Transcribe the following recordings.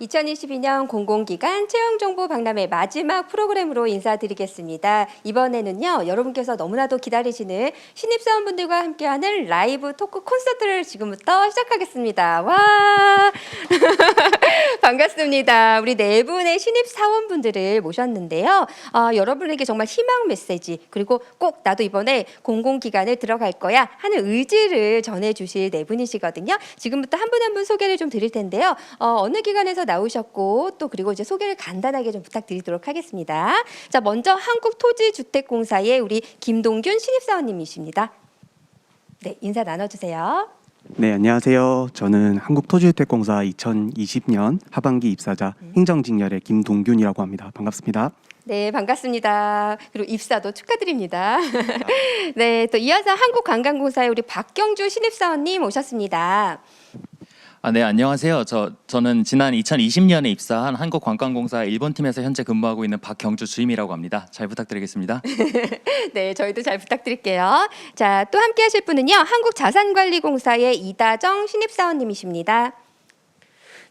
2022년 공공기관 채용정보 박람회 마지막 프로그램으로 인사드리겠습니다. 이번에는요, 여러분께서 너무나도 기다리시는 신입사원분들과 함께하는 라이브 토크 콘서트를 지금부터 시작하겠습니다. 와! 반갑습니다. 우리 네 분의 신입사원분들을 모셨는데요. 여러분에게 정말 희망 메시지, 그리고 꼭 나도 이번에 공공기관에 들어갈 거야 하는 의지를 전해주실 네 분이시거든요. 지금부터 한 분 한 분 소개를 좀 드릴 텐데요. 어느 기관에서 나오셨고 또 그리고 이제 소개를 간단하게 좀 부탁드리도록 하겠습니다. 자, 먼저 한국토지주택공사의 우리 김동균 신입사원님이십니다. 네, 인사 나눠주세요. 네, 안녕하세요. 저는 한국토지주택공사 2020년 하반기 입사자 행정직렬의 김동균이라고 합니다. 반갑습니다. 네, 반갑습니다. 그리고 입사도 축하드립니다. 네, 또 이어서 한국관광공사의 우리 박경주 신입사원님 오셨습니다. 네, 안녕하세요. 저는 지난 2020년에 입사한 한국관광공사 일본팀에서 현재 근무하고 있는 박경주 주임이라고 합니다. 잘 부탁드리겠습니다. 네, 저희도 잘 부탁드릴게요. 자, 또 함께 하실 분은요. 한국자산관리공사의 이다정 신입사원님이십니다.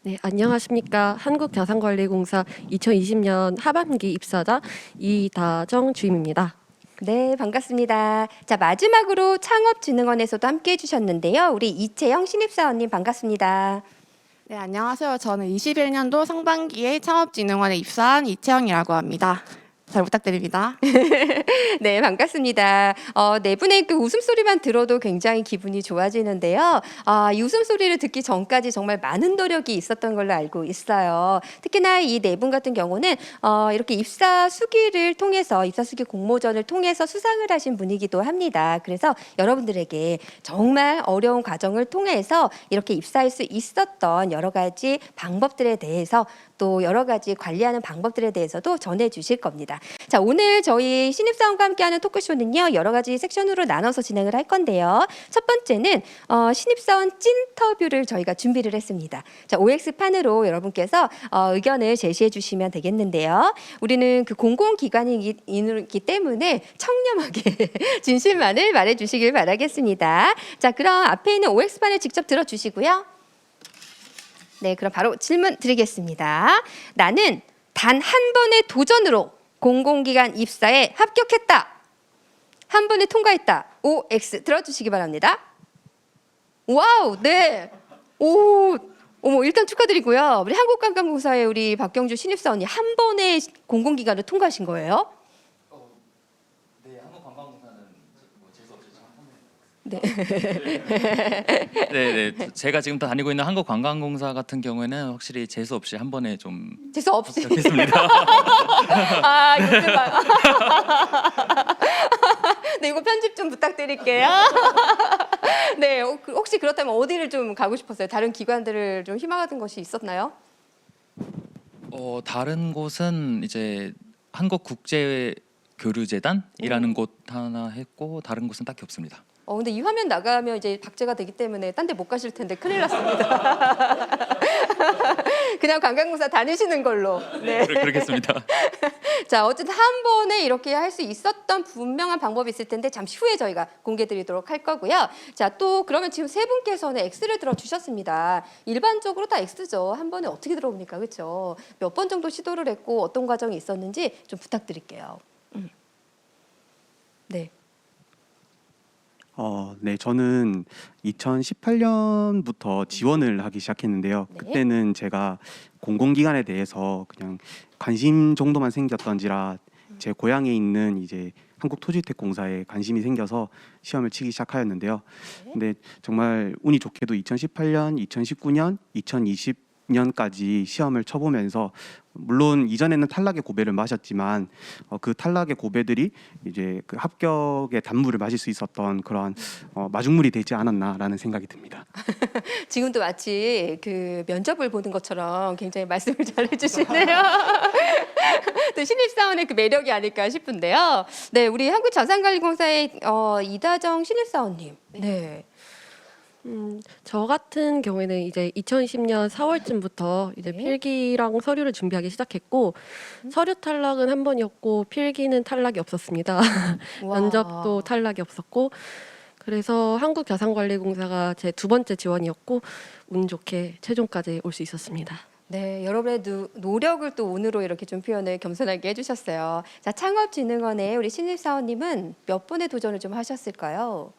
네, 안녕하십니까. 한국자산관리공사 2020년 하반기 입사자 이다정 주임입니다. 네, 반갑습니다. 자, 마지막으로 창업진흥원에서도 함께 해주셨는데요. 우리 이채영 신입사원님 반갑습니다. 네, 안녕하세요. 저는 21년도 상반기에 창업진흥원에 입사한 이채영이라고 합니다. 잘 부탁드립니다. 네, 반갑습니다. 네 분의 그 웃음소리만 들어도 굉장히 기분이 좋아지는데요. 이 웃음소리를 듣기 전까지 정말 많은 노력이 있었던 걸로 알고 있어요. 특히나 이 네 분 같은 경우는 이렇게 입사 수기를 통해서 입사 수기 공모전을 통해서 수상을 하신 분이기도 합니다. 그래서 여러분들에게 정말 어려운 과정을 통해서 이렇게 입사할 수 있었던 여러 가지 방법들에 대해서 또 여러 가지 관리하는 방법들에 대해서도 전해주실 겁니다. 자, 오늘 저희 신입사원과 함께하는 토크쇼는요, 여러 가지 섹션으로 나눠서 진행을 할 건데요. 첫 번째는 신입사원 찐터뷰를 저희가 준비를 했습니다. 자, OX판으로 여러분께서 의견을 제시해 주시면 되겠는데요. 우리는 그 공공기관이기 때문에 청렴하게 진실만을 말해 주시길 바라겠습니다. 자, 그럼 앞에 있는 OX판을 직접 들어주시고요. 네, 그럼 바로 질문 드리겠습니다. 나는 단 한 번의 도전으로 공공기관 입사에 합격했다. 한 번에 통과했다. OX 들어주시기 바랍니다. 와우, 네. 어머, 일단 축하드리고요. 우리 한국관광공사의 우리 박경주 신입사원이 한 번에 공공기관을 통과하신 거예요? 네, 한국관광공사는 재수 없이 네. 네, 제가 지금 다니고 있는 한국관광공사 같은 경우에는 확실히 재수 없이 한 번에 좀 재수 없이. 합격했습니다. 요즘 네, 이거 편집 좀 부탁드릴게요. 네, 혹시 그렇다면 어디를 좀 가고 싶었어요? 다른 기관들을 좀 희망하던 것이 있었나요? 다른 곳은 이제 한국국제교류재단이라는 곳 하나 했고 다른 곳은 딱히 없습니다. 근데 이 화면 나가면 이제 박제가 되기 때문에 딴 데 못 가실 텐데 큰일 났습니다. 그냥 관광공사 다니시는 걸로. 네. 그렇겠습니다. 자, 어쨌든 한 번에 이렇게 할 수 있었던 분명한 방법이 있을 텐데 잠시 후에 저희가 공개드리도록 할 거고요. 자, 또 그러면 지금 세 분께서는 X를 들어주셨습니다. 일반적으로 다 X죠. 한 번에 어떻게 들어옵니까? 그렇죠? 몇 번 정도 시도를 했고 어떤 과정이 있었는지 좀 부탁드릴게요. 네. 네, 저는 2018년부터 지원을 하기 시작했는데요. 네. 그때는 제가 공공기관에 대해서 그냥 관심 정도만 생겼던지라 제 고향에 있는 이제 한국토지주택공사에 관심이 생겨서 시험을 치기 시작하였는데요. 네. 근데 정말 운이 좋게도 2018년, 2019년, 2020년까지 시험을 쳐보면서 물론 이전에는 탈락의 고배를 마셨지만 그 탈락의 고배들이 이제 그 합격의 단물을 마실 수 있었던 그러한 마중물이 되지 않았나라는 생각이 듭니다. 지금도 마치 그 면접을 보는 것처럼 굉장히 말씀을 잘 해주시네요. 또 신입사원의 그 매력이 아닐까 싶은데요. 네, 우리 한국자산관리공사의 이다정 신입사원님. 네. 저 같은 경우에는 이제 2020년 4월쯤부터 이제 네. 필기랑 서류를 준비하기 시작했고 서류 탈락은 한 번이었고 필기는 탈락이 없었습니다. 와. 면접도 탈락이 없었고 그래서 한국자산관리공사가 제 두 번째 지원이었고 운 좋게 최종까지 올 수 있었습니다. 네, 여러분의 노력을 또 운으로 이렇게 좀 표현을 겸손하게 해주셨어요. 자, 창업진흥원의 우리 신입사원님은 몇 번의 도전을 좀 하셨을까요?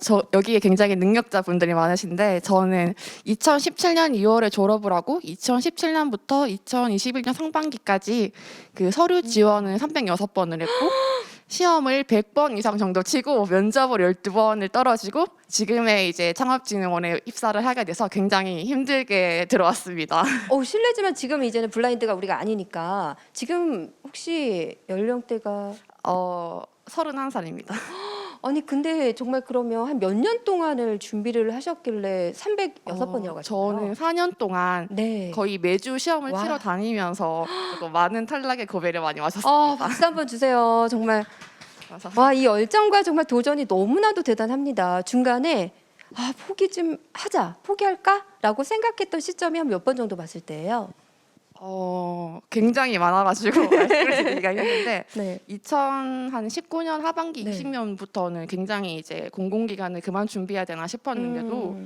저 여기에 굉장히 능력자분들이 많으신데 저는 2017년 2월에 졸업을 하고 2017년부터 2021년 상반기까지 그 서류 지원을 306번을 했고 시험을 100번 이상 정도 치고 면접을 12번을 떨어지고 지금의 이제 창업진흥원에 입사를 하게 돼서 굉장히 힘들게 들어왔습니다. 실례지만 지금 이제는 블라인드가 우리가 아니니까 지금 혹시 연령대가 31살입니다. 아니 근데 정말 그러면 한 몇 년 동안을 준비를 하셨길래 306번이라고 하셨어요? 저는 4년 동안 네. 거의 매주 시험을 와. 치러 다니면서 또 많은 탈락의 고배를 많이 마셨습니다. 박수 한번 주세요. 정말 와, 이 열정과 정말 도전이 너무나도 대단합니다. 중간에 포기 좀 하자, 포기할까라고 생각했던 시점이 한 몇 번 정도 봤을 때예요. 굉장히 많아가지고 말씀을 드리기가 힘든데 네. 2019년 하반기 네. 20년부터는 굉장히 이제 공공기관을 그만 준비해야 되나 싶었는데도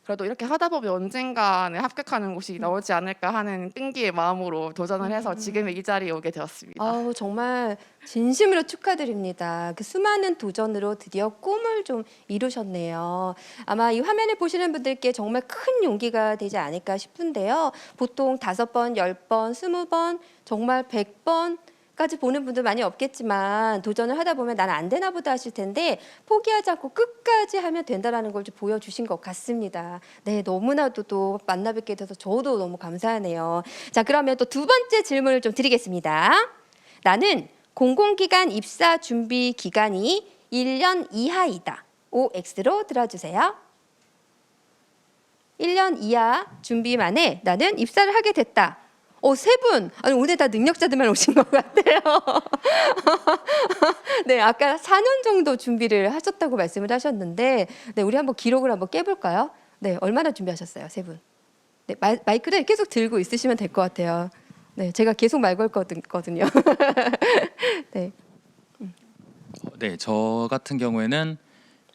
그래도 이렇게 하다 보면 언젠가는 합격하는 곳이 나오지 않을까 하는 끈기의 마음으로 도전을 해서 지금의 이 자리에 오게 되었습니다. 아우 정말 진심으로 축하드립니다. 그 수많은 도전으로 드디어 꿈을 좀 이루셨네요. 아마 이 화면을 보시는 분들께 정말 큰 용기가 되지 않을까 싶은데요. 보통 5번, 10번, 20번, 정말 100번까지 보는 분들 많이 없겠지만 도전을 하다 보면 난 안 되나 보다 하실 텐데 포기하지 않고 끝까지 하면 된다라는 걸 좀 보여주신 것 같습니다. 네, 너무나도 또 만나 뵙게 돼서 저도 너무 감사하네요. 자, 그러면 또 두 번째 질문을 좀 드리겠습니다. 나는 공공기관 입사 준비 기간이 1년 이하이다. OX로 들어주세요. 1년 이하 준비만에 나는 입사를 하게 됐다. 세 분. 아니, 오늘 다 능력자들만 오신 것 같아요. 네, 아까 4년 정도 준비를 하셨다고 말씀을 하셨는데, 네, 우리 한번 기록을 한번 깨볼까요? 네, 얼마나 준비하셨어요, 세 분? 네, 마이크를 계속 들고 있으시면 될 것 같아요. 네, 제가 계속 말 걸거든요. 네. 네, 저 같은 경우에는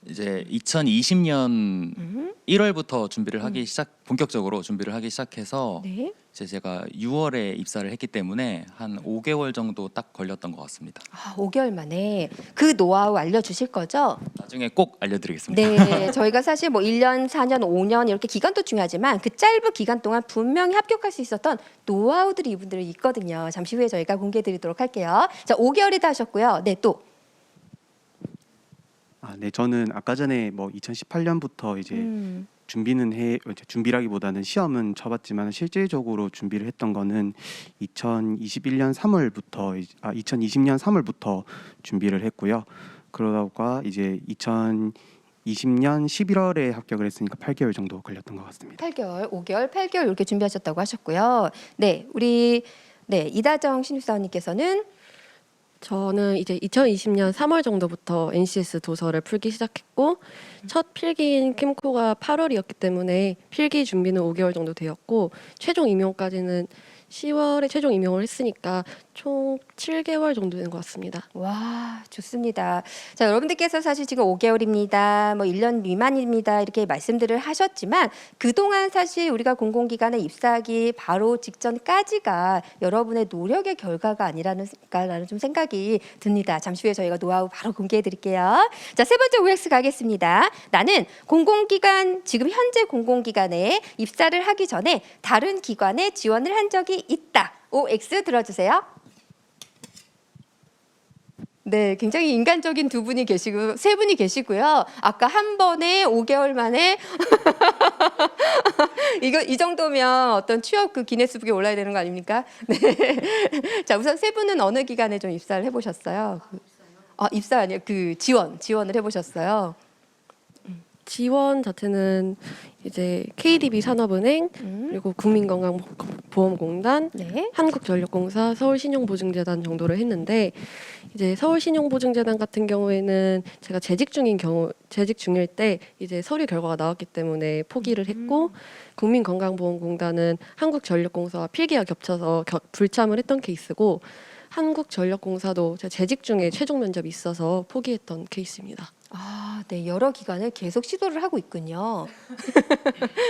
이제 2020년 1월부터 준비를 하기 본격적으로 준비를 하기 시작해서 네. 이제 제가 6월에 입사를 했기 때문에 한 5개월 정도 딱 걸렸던 것 같습니다. 5개월 만에 그 노하우 알려주실 거죠? 나중에 꼭 알려드리겠습니다. 네, 저희가 사실 뭐 1년, 4년, 5년 이렇게 기간도 중요하지만 그 짧은 기간 동안 분명히 합격할 수 있었던 노하우들이 이분들이 있거든요. 잠시 후에 저희가 공개해드리도록 할게요. 자, 5개월이다 하셨고요. 네, 또. 네, 저는 아까 전에 뭐 2018년부터 이제 준비라기보다는 시험은 쳐봤지만 실질적으로 준비를 했던 거는 2020년 3월부터 준비를 했고요. 그러다가 이제 2020년 11월에 합격을 했으니까 8개월 정도 걸렸던 것 같습니다. 8개월, 5개월, 8개월 이렇게 준비하셨다고 하셨고요. 네, 우리 이다정 신입사원님께서는 저는 이제 2020년 3월 정도부터 NCS 도서를 풀기 시작했고 첫 필기인 캠코가 8월이었기 때문에 필기 준비는 5개월 정도 되었고 최종 임용까지는 10월에 최종 임용을 했으니까 총 7개월 정도 된 것 같습니다. 와, 좋습니다. 자, 여러분들께서 사실 지금 5개월입니다. 뭐 1년 미만입니다. 이렇게 말씀들을 하셨지만 그동안 사실 우리가 공공기관에 입사하기 바로 직전까지가 여러분의 노력의 결과가 아니라는 좀 생각이 듭니다. 잠시 후에 저희가 노하우 바로 공개해 드릴게요. 자, 세 번째 OX 가겠습니다. 나는 지금 현재 공공기관에 입사를 하기 전에 다른 기관에 지원을 한 적이 있다. OX 들어주세요. 네, 굉장히 인간적인 두 분이 계시고 세 분이 계시고요. 아까 한 번에 5개월 만에 이 정도면 어떤 취업 그 기네스북에 올라야 되는 거 아닙니까? 네. 자, 우선 세 분은 어느 기관에 좀 입사를 해보셨어요? 입사 아니에요. 그 지원을 해보셨어요. 지원 자체는 이제 KDB 산업은행 그리고 국민건강보험공단, 네. 한국전력공사, 서울신용보증재단 정도를 했는데 이제 서울신용보증재단 같은 경우에는 제가 재직 중일 때 이제 서류 결과가 나왔기 때문에 포기를 했고 국민건강보험공단은 한국전력공사와 필기가 겹쳐서 불참을 했던 케이스고 한국전력공사도 제가 재직 중에 최종 면접이 있어서 포기했던 케이스입니다. 아, 네. 여러 기관을 계속 시도를 하고 있군요.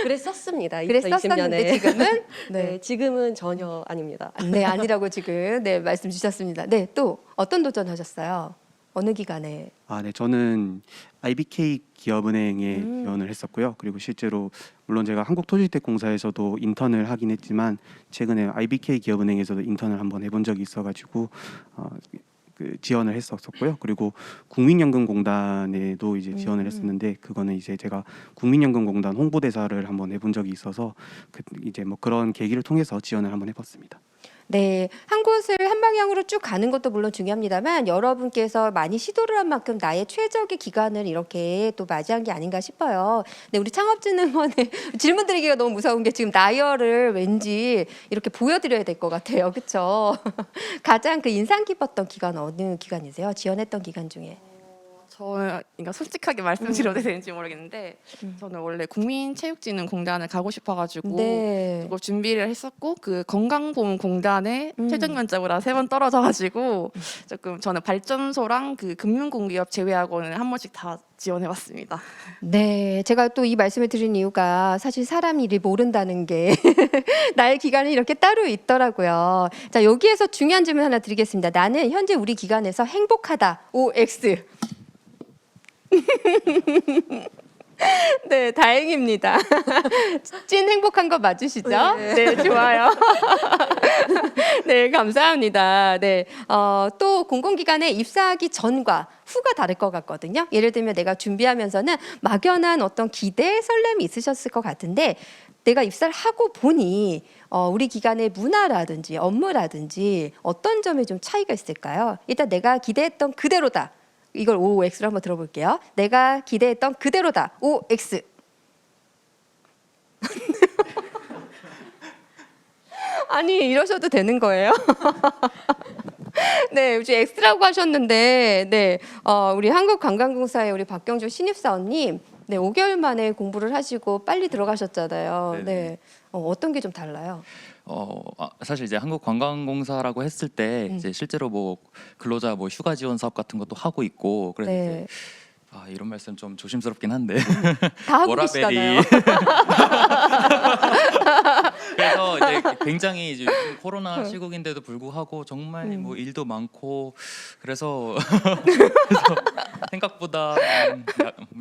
그랬었습니다. 그랬었었는데 2020년에. 지금은 네, 지금은 전혀 아닙니다. 네, 아니라고 지금 네, 말씀 주셨습니다. 네, 또 어떤 도전하셨어요? 어느 기관에? 아, 네. 저는 IBK 기업은행에 지원을 했었고요. 그리고 실제로 물론 제가 한국토지주택공사에서도 인턴을 하긴 했지만 최근에 IBK 기업은행에서도 인턴을 한번 해본 적이 있어가지고 그 지원을 했었고요. 그리고 국민연금공단에도 이제 지원을 했었는데 그거는 이제 제가 국민연금공단 홍보대사를 한번 해본 적이 있어서 이제 뭐 그런 계기를 통해서 지원을 한번 해봤습니다. 네, 한 곳을 한 방향으로 쭉 가는 것도 물론 중요합니다만 여러분께서 많이 시도를 한 만큼 나의 최적의 기간을 이렇게 또 맞이한 게 아닌가 싶어요. 네, 우리 창업진흥원에 질문 드리기가 너무 무서운 게 지금 나열을 왠지 이렇게 보여드려야 될 것 같아요. 그렇죠? 가장 그 인상 깊었던 기간 어느 기간이세요? 지원했던 기간 중에? 저는 그러니까 솔직하게 말씀드려도 되는지 모르겠는데 저는 원래 국민체육진흥공단을 가고 싶어가지고 네. 그걸 준비를 했었고 그 건강보험공단에 최종 면접으로 3번 떨어져가지고 조금 저는 발전소랑 그 금융공기업 제외하고는 한 번씩 다 지원해봤습니다. 네, 제가 또 이 말씀을 드린 이유가 사실 사람 일이 모른다는 게 나의 기간이 이렇게 따로 있더라고요. 자, 여기에서 중요한 질문 하나 드리겠습니다. 나는 현재 우리 기관에서 행복하다. OX. 네, 다행입니다. 찐 행복한 거 맞으시죠? 네, 좋아요. 네, 감사합니다. 네, 또 공공기관에 입사하기 전과 후가 다를 것 같거든요. 예를 들면 내가 준비하면서는 막연한 어떤 기대, 설렘이 있으셨을 것 같은데 내가 입사를 하고 보니 우리 기관의 문화라든지 업무라든지 어떤 점에 좀 차이가 있을까요? 일단 내가 기대했던 그대로다. 이걸 OX로 한번 들어볼게요. 내가 기대했던 그대로다. OX. 아니 이러셔도 되는 거예요? 네, 이제 X라고 하셨는데, 네, 우리 한국관광공사의 우리 박경주 신입사원님, 네, 5개월 만에 공부를 하시고 빨리 들어가셨잖아요. 네네. 네, 어떤 게 좀 달라요? 사실 이제 한국관광공사라고 했을 때 이제 실제로 뭐 근로자 뭐 휴가 지원 사업 같은 것도 하고 있고 그래서 네, 이제 이런 말씀 좀 조심스럽긴 한데 다 하고 워라벨이 계시잖아요. 그래서 이제 굉장히 이제 요즘 코로나 시국인데도 불구하고 정말 뭐 일도 많고 그래서 생각보다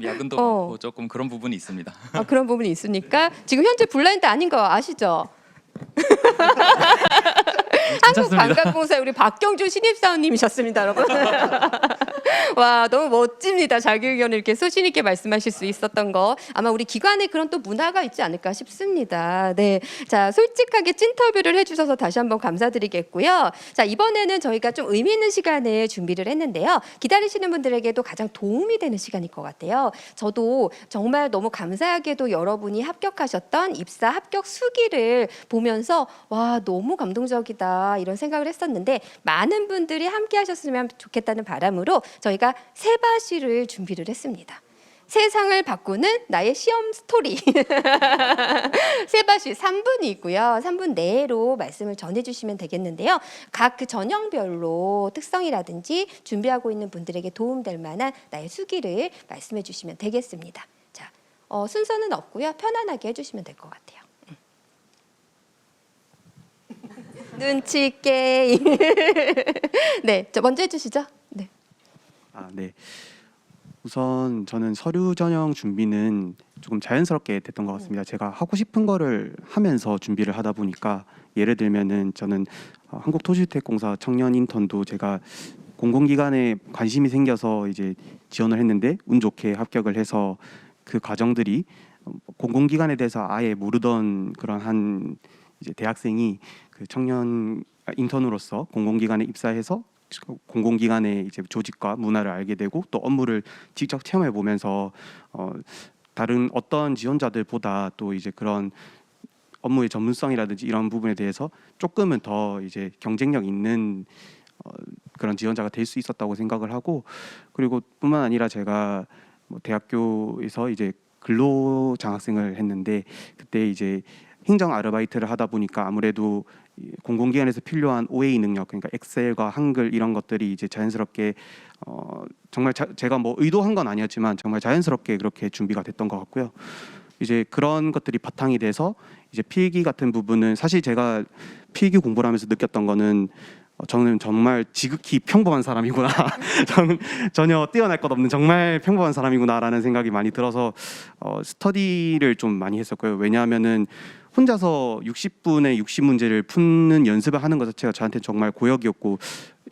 야근도 많고 조금 그런 부분이 있습니다. 그런 부분이 있으니까 지금 현재 블라인드 아닌 거 아시죠? 한국관광공사 우리 박경주 신입사원님이셨습니다, 여러분. 와, 너무 멋집니다. 자기 의견을 이렇게 소신 있게 말씀하실 수 있었던 거. 아마 우리 기관에 그런 또 문화가 있지 않을까 싶습니다. 네, 자 솔직하게 찐터뷰를 해주셔서 다시 한번 감사드리겠고요. 자 이번에는 저희가 좀 의미 있는 시간을 준비를 했는데요. 기다리시는 분들에게도 가장 도움이 되는 시간일 것 같아요. 저도 정말 너무 감사하게도 여러분이 합격하셨던 입사 합격 수기를 보면서 와 너무 감동적이다 이런 생각을 했었는데 많은 분들이 함께 하셨으면 좋겠다는 바람으로 저희가 세바시를 준비를 했습니다. 세상을 바꾸는 나의 시험 스토리. 세바시 3분이 있고요. 3분 내로 말씀을 전해주시면 되겠는데요. 각 그 전형별로 특성이라든지 준비하고 있는 분들에게 도움될 만한 나의 수기를 말씀해 주시면 되겠습니다. 자, 순서는 없고요. 편안하게 해주시면 될 것 같아요. 눈치 게임. 네, 저 먼저 해주시죠. 네. 네. 우선 저는 서류 전형 준비는 조금 자연스럽게 됐던 것 같습니다. 제가 하고 싶은 거를 하면서 준비를 하다 보니까 예를 들면은 저는 한국토지주택공사 청년 인턴도 제가 공공기관에 관심이 생겨서 이제 지원을 했는데 운 좋게 합격을 해서 그 과정들이 공공기관에 대해서 아예 모르던 그런 한 이제 대학생이 그 청년 인턴으로서 공공기관에 입사해서 공공기관의 이제 조직과 문화를 알게 되고 또 업무를 직접 체험해 보면서 다른 어떤 지원자들보다 또 이제 그런 업무의 전문성이라든지 이런 부분에 대해서 조금은 더 이제 경쟁력 있는 그런 지원자가 될 수 있었다고 생각을 하고 그리고 뿐만 아니라 제가 뭐 대학교에서 이제 근로 장학생을 했는데 그때 이제 행정 아르바이트를 하다 보니까 아무래도 공공기관에서 필요한 OA 능력, 그러니까 엑셀과 한글 이런 것들이 이제 자연스럽게 정말 제가 뭐 의도한 건 아니었지만 정말 자연스럽게 그렇게 준비가 됐던 것 같고요. 이제 그런 것들이 바탕이 돼서 이제 필기 같은 부분은 사실 제가 필기 공부를 하면서 느꼈던 거는 저는 정말 지극히 평범한 사람이구나. 저는 전혀 뛰어날 것 없는 정말 평범한 사람이구나라는 생각이 많이 들어서 스터디를 좀 많이 했었고요. 왜냐하면은 혼자서 60분의 60문제를 푸는 연습을 하는 것 자체가 저한테 정말 고역이었고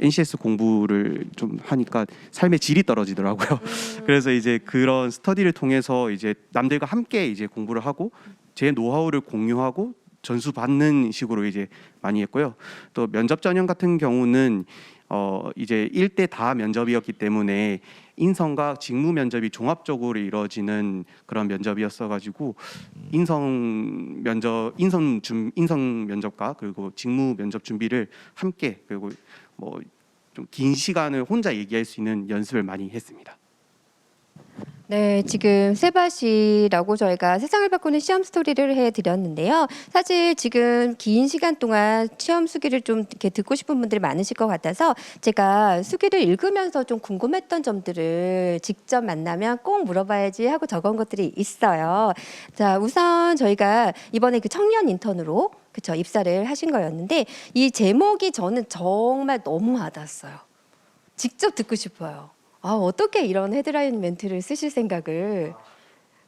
NCS 공부를 좀 하니까 삶의 질이 떨어지더라고요. 그래서 이제 그런 스터디를 통해서 이제 남들과 함께 이제 공부를 하고 제 노하우를 공유하고 전수 받는 식으로 이제 많이 했고요. 또 면접 전형 같은 경우는 이제 1대 다 면접이었기 때문에 인성과 직무 면접이 종합적으로 이루어지는 그런 면접이었어가지고 인성 면접과 그리고 직무 면접 준비를 함께 그리고 뭐 좀 긴 시간을 혼자 얘기할 수 있는 연습을 많이 했습니다. 네, 지금 세바시라고 저희가 세상을 바꾸는 시험 스토리를 해드렸는데요. 사실 지금 긴 시간 동안 시험 수기를 좀 이렇게 듣고 싶은 분들이 많으실 것 같아서 제가 수기를 읽으면서 좀 궁금했던 점들을 직접 만나면 꼭 물어봐야지 하고 적은 것들이 있어요. 자, 우선 저희가 이번에 그 청년 인턴으로 그쵸 입사를 하신 거였는데 이 제목이 저는 정말 너무 와닿았어요. 직접 듣고 싶어요. 어떻게 이런 헤드라인 멘트를 쓰실 생각을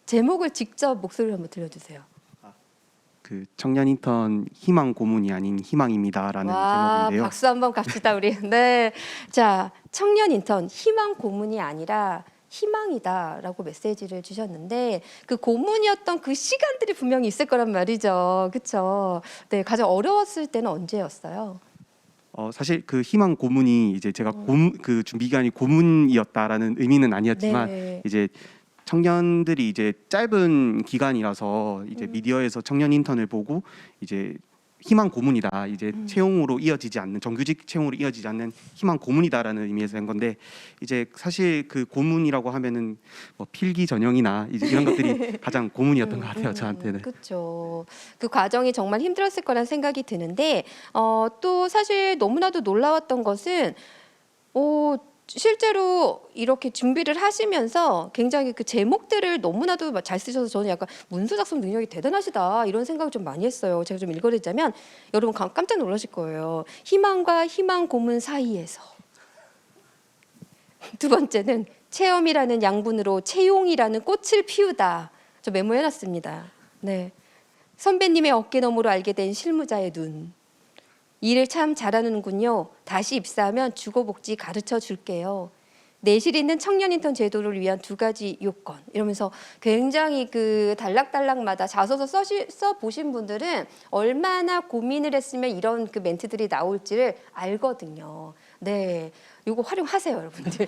제목을 직접 목소리로 한번 들려주세요. 그 청년 인턴 희망 고문이 아닌 희망입니다라는 제목인데요. 박수 한번 갑시다 우리. 네, 자 청년 인턴 희망 고문이 아니라 희망이다라고 메시지를 주셨는데 그 고문이었던 그 시간들이 분명히 있을 거란 말이죠. 그렇죠? 네, 가장 어려웠을 때는 언제였어요? 사실 그 희망 고문이 이제 제가 그 준비 기간이 고문이었다라는 의미는 아니었지만 네. 이제 청년들이 이제 짧은 기간이라서 이제 미디어에서 청년 인턴을 보고 이제 희망 고문이다 이제 채용으로 이어지지 않는 정규직 채용으로 이어지지 않는 희망 고문이다라는 의미에서 한 건데 이제 사실 그 고문이라고 하면은 뭐 필기 전형이나 이제 이런 것들이 가장 고문이었던 것 같아요 저한테는. 그렇죠. 그 과정이 정말 힘들었을 거란 생각이 드는데 또 사실 너무나도 놀라웠던 것은 실제로 이렇게 준비를 하시면서 굉장히 그 제목들을 너무나도 잘 쓰셔서 저는 약간 문서 작성 능력이 대단하시다 이런 생각을 좀 많이 했어요. 제가 좀 읽어드리자면 여러분 깜짝 놀라실 거예요. 희망과 희망 고문 사이에서. 두 번째는 체험이라는 양분으로 채용이라는 꽃을 피우다. 저 메모해놨습니다. 네, 선배님의 어깨 너머로 알게 된 실무자의 눈. 일을 참 잘하는군요. 다시 입사하면 주거복지 가르쳐 줄게요. 내실 있는 청년 인턴 제도를 위한 2가지 요건. 이러면서 굉장히 그 단락단락마다 자소서 써 보신 분들은 얼마나 고민을 했으면 이런 그 멘트들이 나올지를 알거든요. 네, 요거 활용하세요, 여러분들.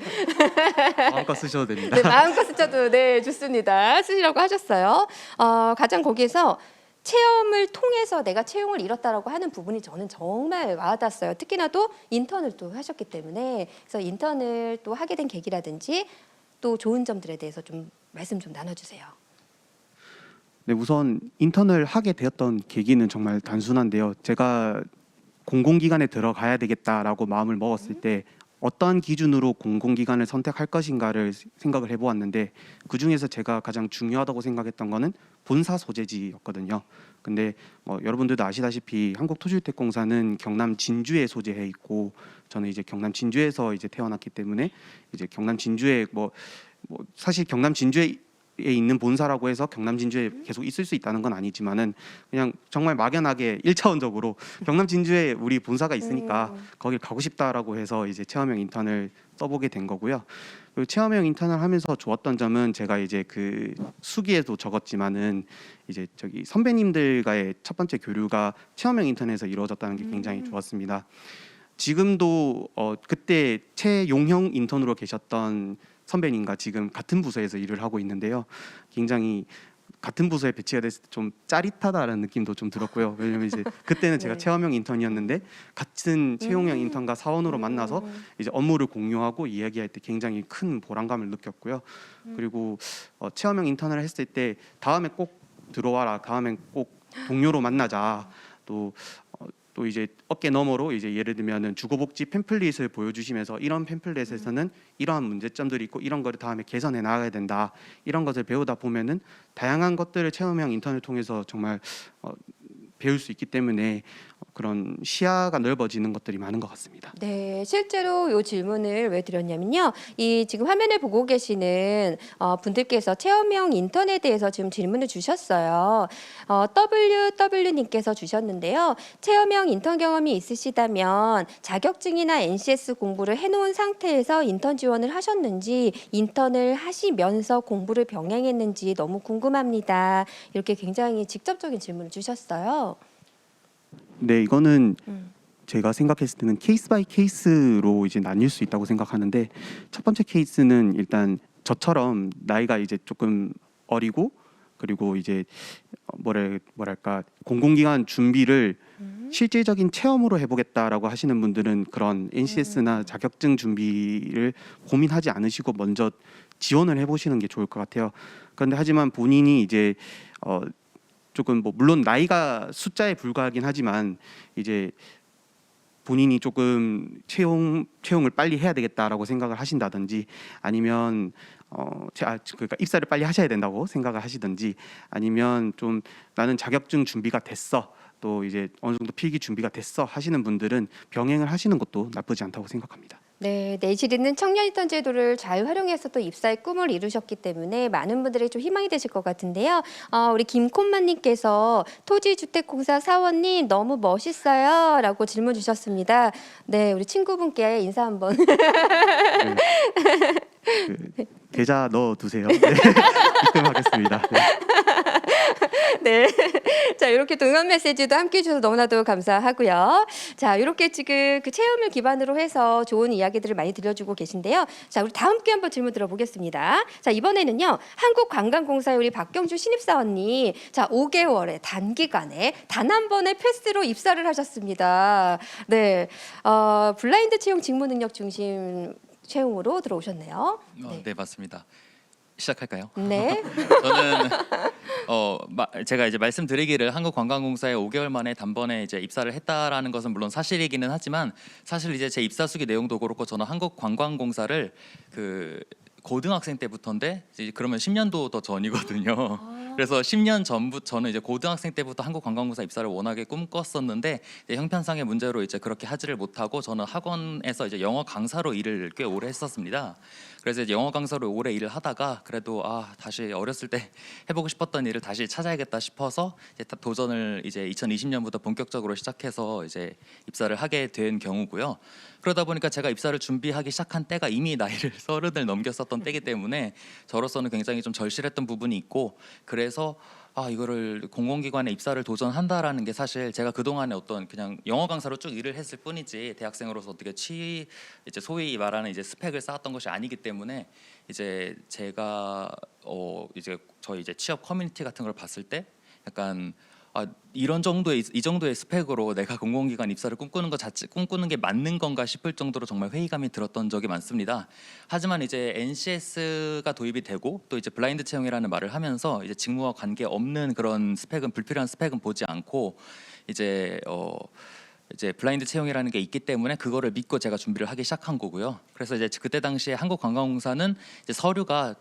마음껏 쓰셔도 됩니다. 네, 마음껏 쓰셔도 네 좋습니다. 쓰시라고 하셨어요. 가장 거기에서 체험을 통해서 내가 채용을 이뤘다라고 하는 부분이 저는 정말 와닿았어요. 특히나 또 인턴을 또 하셨기 때문에 그래서 인턴을 또 하게 된 계기라든지 또 좋은 점들에 대해서 좀 말씀 좀 나눠주세요. 네, 우선 인턴을 하게 되었던 계기는 정말 단순한데요. 제가 공공기관에 들어가야 되겠다라고 마음을 먹었을 때 어떤 기준으로 공공기관을 선택할 것인가를 생각을 해보았는데 그 중에서 제가 가장 중요하다고 생각했던 거는 본사 소재지였거든요. 근데 여러분들도 아시다시피 한국토지주택공사는 경남 진주에 소재해 있고 저는 이제 경남 진주에서 이제 태어났기 때문에 이제 경남 진주에 사실 경남 진주에 있는 본사라고 해서 경남 진주에 계속 있을 수 있다는 건 아니지만은 그냥 정말 막연하게 1차원적으로 경남 진주에 우리 본사가 있으니까 거길 가고 싶다라고 해서 이제 체험형 인턴을 써보게 된 거고요. 그리고 체험형 인턴을 하면서 좋았던 점은 제가 이제 그 수기에도 적었지만은 이제 저기 선배님들과의 첫 번째 교류가 체험형 인턴에서 이루어졌다는 게 굉장히 좋았습니다. 지금도 그때 최용형 인턴으로 계셨던 선배님과 지금 같은 부서에서 일을 하고 있는데요. 굉장히 같은 부서에 배치가 됐을 때 좀 짜릿하다라는 느낌도 좀 들었고요. 왜냐면 이제 그때는 제가 네. 체험형 인턴이었는데 같은 채용형 인턴과 사원으로 만나서 이제 업무를 공유하고 이야기할 때 굉장히 큰 보람감을 느꼈고요. 그리고 체험형 인턴을 했을 때 다음에 꼭 들어와라. 다음엔 꼭 동료로 만나자. 또 또 이제 어깨 너머로 이제 예를 들면은 주거복지 팸플릿을 보여주시면서 이런 팸플릿에서는 이러한 문제점들이 있고 이런 거를 다음에 개선해 나가야 된다. 이런 것을 배우다 보면은 다양한 것들을 체험형 인턴을 통해서 정말 배울 수 있기 때문에 그런 시야가 넓어지는 것들이 많은 것 같습니다. 네, 실제로 이 질문을 왜 드렸냐면요. 이 지금 화면을 보고 계시는 분들께서 체험형 인턴에 대해서 지금 질문을 주셨어요. WW님께서 주셨는데요. 체험형 인턴 경험이 있으시다면 자격증이나 NCS 공부를 해놓은 상태에서 인턴 지원을 하셨는지, 인턴을 하시면서 공부를 병행했는지 너무 궁금합니다. 이렇게 굉장히 직접적인 질문을 주셨어요. 네, 이거는 제가 생각했을 때는 케이스 바이 케이스로 이제 나뉠 수 있다고 생각하는데 첫 번째 케이스는 일단 저처럼 나이가 이제 조금 어리고 그리고 이제 뭐랄까 공공기관 준비를 실질적인 체험으로 해보겠다라고 하시는 분들은 그런 NCS나 자격증 준비를 고민하지 않으시고 먼저 지원을 해보시는 게 좋을 것 같아요. 그런데 하지만 본인이 이제 조금 뭐 물론 나이가 숫자에 불과하긴 하지만 이제 본인이 조금 채용을 빨리 해야 되겠다라고 생각을 하신다든지 아니면 그러니까 입사를 빨리 하셔야 된다고 생각을 하시든지 아니면 좀 나는 자격증 준비가 됐어 또 이제 어느 정도 필기 준비가 됐어 하시는 분들은 병행을 하시는 것도 나쁘지 않다고 생각합니다. 네, 내실 있는 청년 인턴 제도를 잘 활용해서 또 입사의 꿈을 이루셨기 때문에 많은 분들이 좀 희망이 되실 것 같은데요. 우리 김콤만님께서 토지주택공사 사원님 너무 멋있어요라고 질문 주셨습니다. 네, 우리 친구분께 인사 한번. 계좌 넣어두세요. 네. 입금하겠습니다. 네. 네. 자, 이렇게 또 응원 메시지도 함께 해주셔서 너무나도 감사하고요. 자, 이렇게 지금 그 체험을 기반으로 해서 좋은 이야기들을 많이 들려주고 계신데요. 자, 우리 다음 께 한번 질문 들어보겠습니다. 자, 이번에는요, 한국관광공사의 우리 박경주 신입사원님, 자, 5개월의 단기간에 단 한 번의 패스로 입사를 하셨습니다. 네. 블라인드 채용 직무 능력 중심 채용으로 들어오셨네요. 네, 맞습니다. 시작할까요? 네. 저는 제가 이제 말씀드리기를 한국관광공사에 5개월 만에 단번에 이제 입사를 했다라는 것은 물론 사실이기는 하지만 사실 이제 제 입사 수기 내용도 그렇고 저는 한국관광공사를 그 고등학생 때부터인데 이제 그러면 10년도 더 전이거든요. 그래서 10년 전부터 저는 이제 고등학생 때부터 한국관광공사 입사를 워낙에 꿈꿨었는데 이제 형편상의 문제로 이제 그렇게 하지를 못하고 저는 학원에서 이제 영어 강사로 일을 꽤 오래 했었습니다. 그래서 이제 영어 강사로 오래 일을 하다가 그래도 다시 어렸을 때 해보고 싶었던 일을 다시 찾아야겠다 싶어서 이제 도전을 이제 2020년부터 본격적으로 시작해서 이제 입사를 하게 된 경우고요. 그러다 보니까 제가 입사를 준비하기 시작한 때가 이미 나이를 30을 넘겼었던 때이기 때문에 저로서는 굉장히 좀 절실했던 부분이 있고 그래서 이거를 공공기관에 입사를 도전한다라는 게 사실 제가 그동안에 어떤 그냥 영어 강사로 쭉 일을 했을 뿐이지 대학생으로서 어떻게 이제 소위 말하는 이제 스펙을 쌓았던 것이 아니기 때문에 이제 제가 이제 저희 이제 취업 커뮤니티 같은 걸 봤을 때 약간 이런 정도의 이 정도의 스펙으로 내가 공공기관 입사를 꿈꾸는 게 맞는 건가 싶을 정도로 정말 회의감이 들었던 적이 많습니다. 하지만 이제 NCS가 도입이 되고 또 이제 블라인드 채용이라는 말을 하면서 이제 직무와 관계 없는 그런 불필요한 스펙은 보지 않고 이제 블라인드 채용이라는 게 있기 때문에 그거를 믿고 제가 준비를 하기 시작한 거고요. 그래서 이제 그때 당시에 한국관광공사는 이제 서류가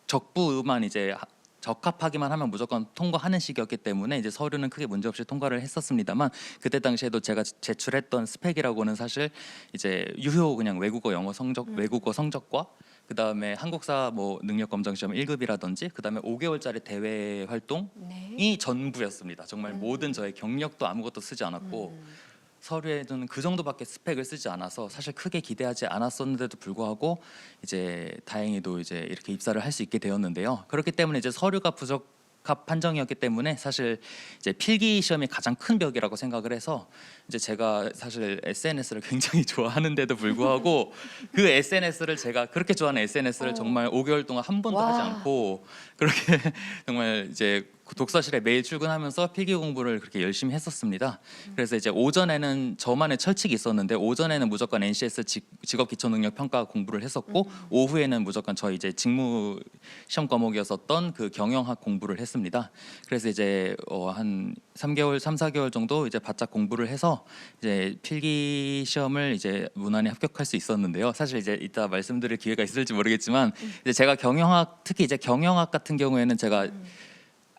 적부만 이제 적합하기만 하면 무조건 통과하는 식이었기 때문에 이제 서류는 크게 문제 없이 통과를 했었습니다만 그때 당시에도 제가 제출했던 스펙이라고는 사실 이제 유효 그냥 외국어 영어 성적 외국어 성적과 그다음에 한국사 뭐 능력 검정 시험 1급이라든지 그다음에 5개월짜리 대외 활동이 전부였습니다. 정말 모든 저의 경력도 아무것도 쓰지 않았고 서류에는 그 정도밖에 스펙을 쓰지 않아서 사실 크게 기대하지 않았었는데도 불구하고 이제 다행히도 이제 이렇게 입사를 할 수 있게 되었는데요. 그렇기 때문에 이제 서류가 부적합 판정이었기 때문에 사실 이제 필기 시험이 가장 큰 벽이라고 생각을 해서 이제 제가 사실 SNS를 굉장히 좋아하는데도 불구하고 그 SNS를 제가 그렇게 좋아하는 SNS를 정말 5개월 동안 한 번도 하지 않고 그렇게 정말 이제 그 독서실에 매일 출근하면서 필기 공부를 그렇게 열심히 했었습니다. 그래서 이제 오전에는 저만의 철칙이 있었는데 오전에는 무조건 NCS 직업 기초 능력 평가 공부를 했었고 오후에는 무조건 저희 이제 직무 시험 과목이었었던 그 경영학 공부를 했습니다. 그래서 이제 한 3개월, 4개월 정도 이제 바짝 공부를 해서 이제 필기 시험을 이제 무난히 합격할 수 있었는데요. 사실 이제 이따 말씀드릴 기회가 있을지 모르겠지만 이제 제가 경영학, 특히 이제 경영학 같은 경우에는 제가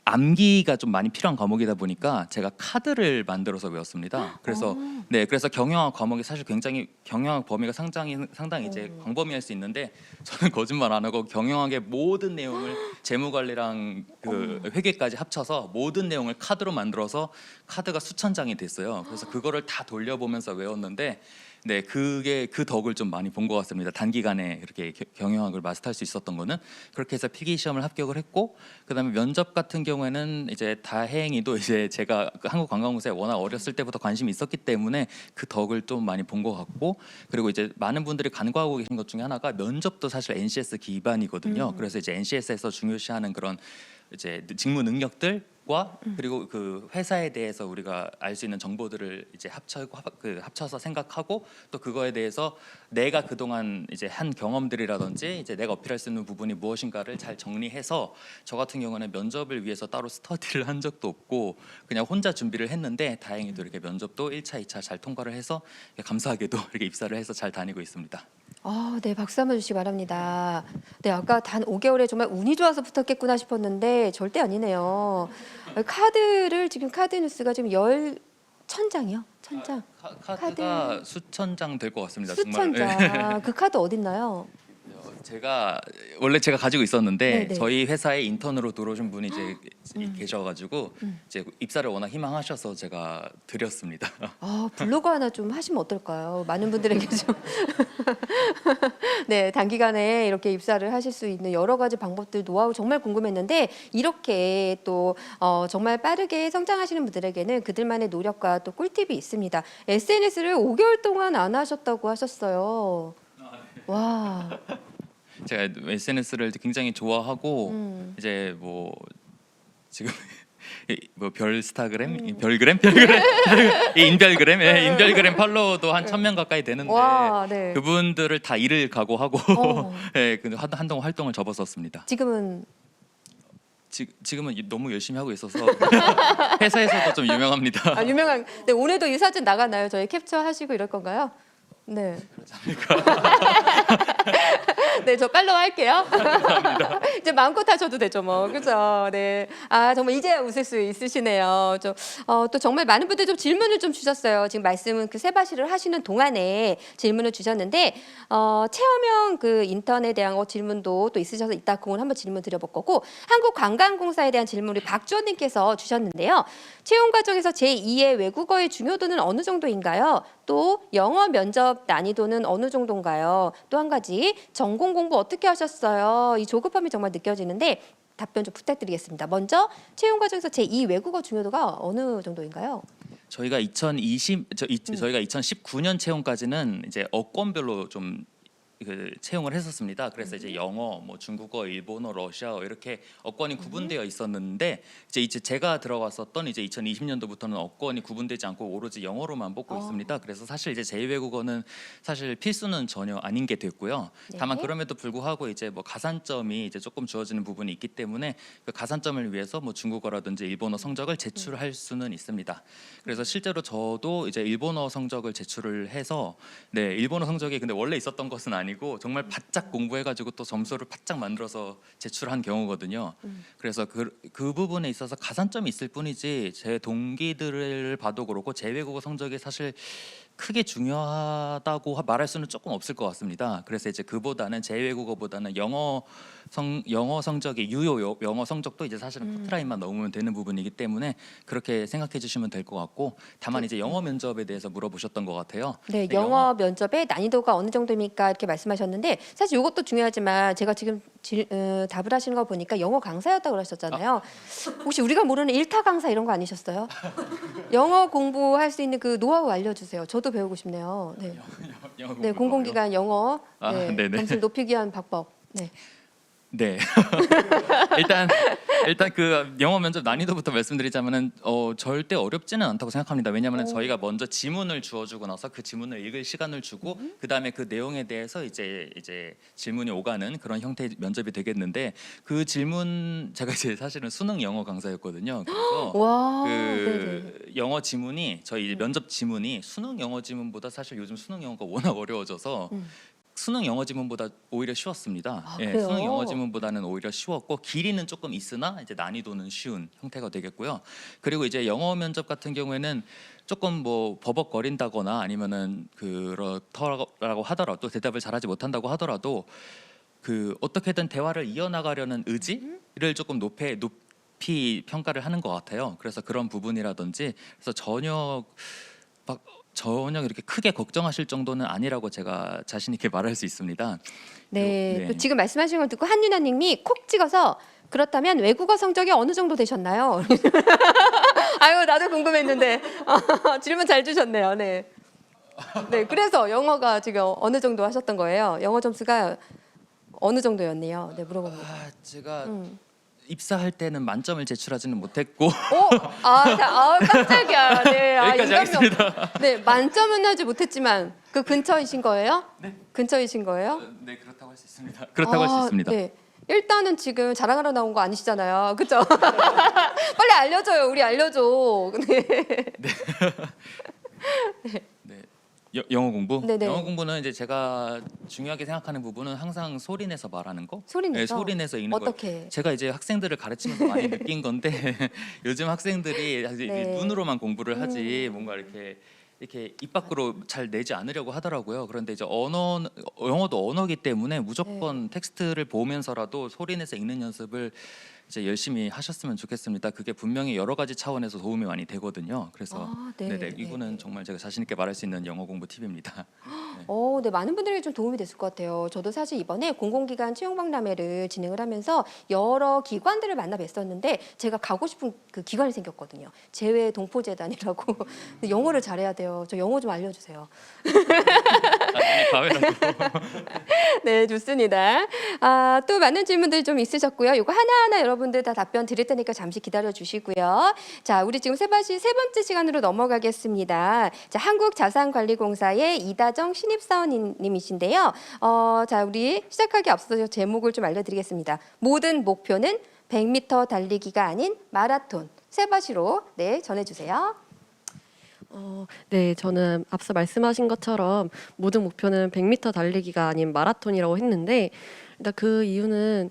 암기가 좀 많이 필요한 과목이다 보니까 제가 카드를 만들어서 외웠습니다. 그래서 그래서 경영학 과목이 사실 굉장히 경영학 범위가 상당히 이제 광범위할 수 있는데 저는 거짓말 안 하고 경영학의 모든 내용을 재무 관리랑 그 회계까지 합쳐서 모든 내용을 카드로 만들어서 카드가 수천 장이 됐어요. 그래서 그거를 다 돌려보면서 외웠는데 그게 그 덕을 좀 많이 본 것 같습니다. 단기간에 그렇게 경영학을 마스터할 수 있었던 거는 그렇게 해서 필기 시험을 합격을 했고, 그다음에 면접 같은 경우에는 이제 다행히도 이제 제가 그 한국관광공사에 워낙 어렸을 때부터 관심이 있었기 때문에 그 덕을 좀 많이 본 것 같고, 그리고 이제 많은 분들이 간과하고 계신 것 중에 하나가 면접도 사실 NCS 기반이거든요. 그래서 이제 NCS에서 중요시하는 그런 이제 직무 능력들과 그리고 그 회사에 대해서 우리가 알 수 있는 정보들을 이제 합쳐서 생각하고 또 그거에 대해서 내가 그동안 이제 한 경험들이라든지 이제 내가 어필할 수 있는 부분이 무엇인가를 잘 정리해서, 저 같은 경우는 면접을 위해서 따로 스터디를 한 적도 없고 그냥 혼자 준비를 했는데 다행히도 이렇게 면접도 1차, 2차 잘 통과를 해서 감사하게도 이렇게 입사를 해서 잘 다니고 있습니다. 네, 박수 한번 주시기 바랍니다. 네, 아까 단 5개월에 정말 운이 좋아서 붙었겠구나 싶었는데 절대 아니네요. 카드를 지금 카드 뉴스가 지금 1000장이요? 1000장. 카드가 수천 장 될 것 같습니다. 수천 정말. 장. 그 카드 어딨나요? 제가 원래 가지고 있었는데 네네. 저희 회사에 인턴으로 들어오신 분이 이제 계셔가지고 이제 입사를 워낙 희망하셔서 제가 드렸습니다. 블로그 하나 좀 하시면 어떨까요? 많은 분들에게 좀 네, 단기간에 이렇게 입사를 하실 수 있는 여러 가지 방법들, 노하우 정말 궁금했는데 이렇게 또 정말 빠르게 성장하시는 분들에게는 그들만의 노력과 또 꿀팁이 있습니다. SNS를 5개월 동안 안 하셨다고 하셨어요. 와. 제가 SNS를 굉장히 좋아하고 이제 뭐 지금 뭐 별스타그램, 별그램, 인별그램, 인별그램 팔로워도 한 1000명 가까이 되는데 와, 네. 그분들을 다 일을 각오하고 한동안 활동을 접었었습니다. 지금은 지금은 너무 열심히 하고 있어서 회사에서도 좀 유명합니다. 유명한. 네, 오늘도 이 사진 나가나요? 저희 캡처하시고 이럴 건가요? 네. 네, 저 팔로우 할게요. 이제 마음껏 하셔도 되죠, 뭐. 그죠? 네. 정말 이제야 웃을 수 있으시네요. 또 정말 많은 분들이 좀 질문을 좀 주셨어요. 지금 말씀은 그 세바시를 하시는 동안에 질문을 주셨는데, 체험형 그 인턴에 대한 질문도 또 있으셔서 이따 그건 한번 질문 드려볼 거고, 한국관광공사에 대한 질문을 박주원님께서 주셨는데요. 채용 과정에서 제2의 외국어의 중요도는 어느 정도인가요? 또 영어 면접 난이도는 어느 정도인가요? 또 한 가지, 전공 공부 어떻게 하셨어요? 이 조급함이 정말 느껴지는데 답변 좀 부탁드리겠습니다. 먼저 채용 과정에서 제2 외국어 중요도가 어느 정도인가요? 저희가 2019년 채용까지는 이제 어권별로 좀 채용을 했었습니다. 그래서 이제 영어, 뭐 중국어, 일본어, 러시아어 이렇게 어권이 구분되어 있었는데 이제 제가 들어왔었던 이제 2020년도부터는 어권이 구분되지 않고 오로지 영어로만 뽑고 있습니다. 그래서 사실 이제 제2외국어는 사실 필수는 전혀 아닌 게 됐고요. 네. 다만 그럼에도 불구하고 이제 뭐 가산점이 이제 조금 주어지는 부분이 있기 때문에 그 가산점을 위해서 뭐 중국어라든지 일본어 성적을 제출할 수는 있습니다. 그래서 실제로 저도 이제 일본어 성적을 제출을 해서 일본어 성적이 근데 원래 있었던 것은 아니고 정말 바짝 공부해가지고 또 점수를 바짝 만들어서 제출한 경우거든요. 그래서 그 부분에 있어서 가산점이 있을 뿐이지 제 동기들을 봐도 그렇고 제 외국어 성적이 사실 크게 중요하다고 말할 수는 조금 없을 것 같습니다. 그래서 이제 그보다는 제 외국어보다는 영어 성적이 유효 영어 성적도 이제 사실은 커트라인만 넘으면 되는 부분이기 때문에 그렇게 생각해 주시면 될 것 같고, 다만 이제 영어 면접에 대해서 물어보셨던 것 같아요. 네, 영어 면접의 난이도가 어느 정도입니까? 이렇게 말씀하셨는데 사실 이것도 중요하지만 제가 지금 답을 하시는 거 보니까 영어 강사였다고 그러셨잖아요. 혹시 우리가 모르는 일타 강사 이런 거 아니셨어요? 영어 공부할 수 있는 그 노하우 알려주세요. 저도 배우고 싶네요. 네, 영어 네, 공부를 공공기관 영어 네네. 점수를 높이기 위한 방법. 네. 네. 일단 일단 그 영어 면접 난이도부터 말씀드리자면은 절대 어렵지는 않다고 생각합니다. 왜냐하면 저희가 먼저 지문을 주어주고 나서 그 지문을 읽을 시간을 주고 그 다음에 그 내용에 대해서 이제 질문이 오가는 그런 형태의 면접이 되겠는데 그 질문 제가 이제 사실은 수능 영어 강사였거든요. 그래서 와. 네네. 그 영어 지문이 저희 면접 지문이 수능 영어 지문보다 사실 요즘 수능 영어가 워낙 어려워져서 수능 영어 지문보다 오히려 쉬웠습니다. 아, 예, 그래요? 수능 영어 지문보다는 오히려 쉬웠고 길이는 조금 있으나 이제 난이도는 쉬운 형태가 되겠고요. 그리고 이제 영어 면접 같은 경우에는 조금 뭐 버벅거린다거나 아니면은 그렇다라고 하더라도 대답을 잘하지 못한다고 하더라도 그 어떻게든 대화를 이어나가려는 의지를 조금 높이 평가를 하는 것 같아요. 그래서 그런 부분이라든지 그래서 전혀 이렇게 크게 걱정하실 정도는 아니라고 제가 자신 있게 말할 수 있습니다. 네. 네. 또 지금 말씀하신 걸 듣고 한윤아님이 콕 찍어서 그렇다면 외국어 성적이 어느 정도 되셨나요? 아유 나도 궁금했는데 질문 잘 주셨네요. 네. 네. 그래서 영어가 지금 어느 정도 하셨던 거예요? 영어 점수가 어느 정도였네요? 네 물어봅니다. 제가 음. 입사할 때는 만점을 제출하지는 못했고 깜짝이야. 네. 여기까지 유감이 하겠습니다. 네, 만점은 하지 못했지만 그 근처이신 거예요? 네. 근처이신 거예요? 네 그렇다고 할 수 있습니다. 그렇다고 할 수 있습니다. 네. 일단은 지금 자랑하러 나온 거 아니시잖아요. 그렇죠? 빨리 알려줘요. 우리 알려줘. 네. 네. 영어 공부? 네네. 영어 공부는 이제 제가 중요하게 생각하는 부분은 항상 소리 내서 말하는 거. 소리 내서? 네, 소리 내서 읽는 거. 어떻게? 제가 이제 학생들을 가르치면서 많이 느낀 건데 요즘 학생들이 사실 네. 눈으로만 공부를 하지 뭔가 이렇게 입 밖으로 잘 내지 않으려고 하더라고요. 그런데 이제 영어도 언어기 때문에 무조건 텍스트를 보면서라도 소리 내서 읽는 연습을 이제 열심히 하셨으면 좋겠습니다. 그게 분명히 여러 가지 차원에서 도움이 많이 되거든요. 그래서 네. 네네 이거는 정말 제가 자신 있게 말할 수 있는 영어 공부 팁입니다. 네, 많은 분들에게 좀 도움이 됐을 것 같아요. 저도 사실 이번에 공공기관 채용박람회를 진행을 하면서 여러 기관들을 만나 뵀었는데 제가 가고 싶은 그 기관이 생겼거든요. 재외 동포재단이라고. 근데 영어를 잘해야 돼요. 저 영어 좀 알려주세요. 나중에 과외라도. 네, 좋습니다. 또 많은 질문들 좀 있으셨고요. 이거 하나하나 여러분들 다 답변 드릴 테니까 잠시 기다려 주시고요. 자, 우리 지금 세 번째 시간으로 넘어가겠습니다. 자, 한국자산관리공사의 이다정 신입사원님이신데요. 자, 우리 시작하기 앞서서 제목을 좀 알려드리겠습니다. 모든 목표는 100m 달리기가 아닌 마라톤. 세바시로 전해주세요. 네, 저는 앞서 말씀하신 것처럼 모든 목표는 100m 달리기가 아닌 마라톤이라고 했는데 일단 그 이유는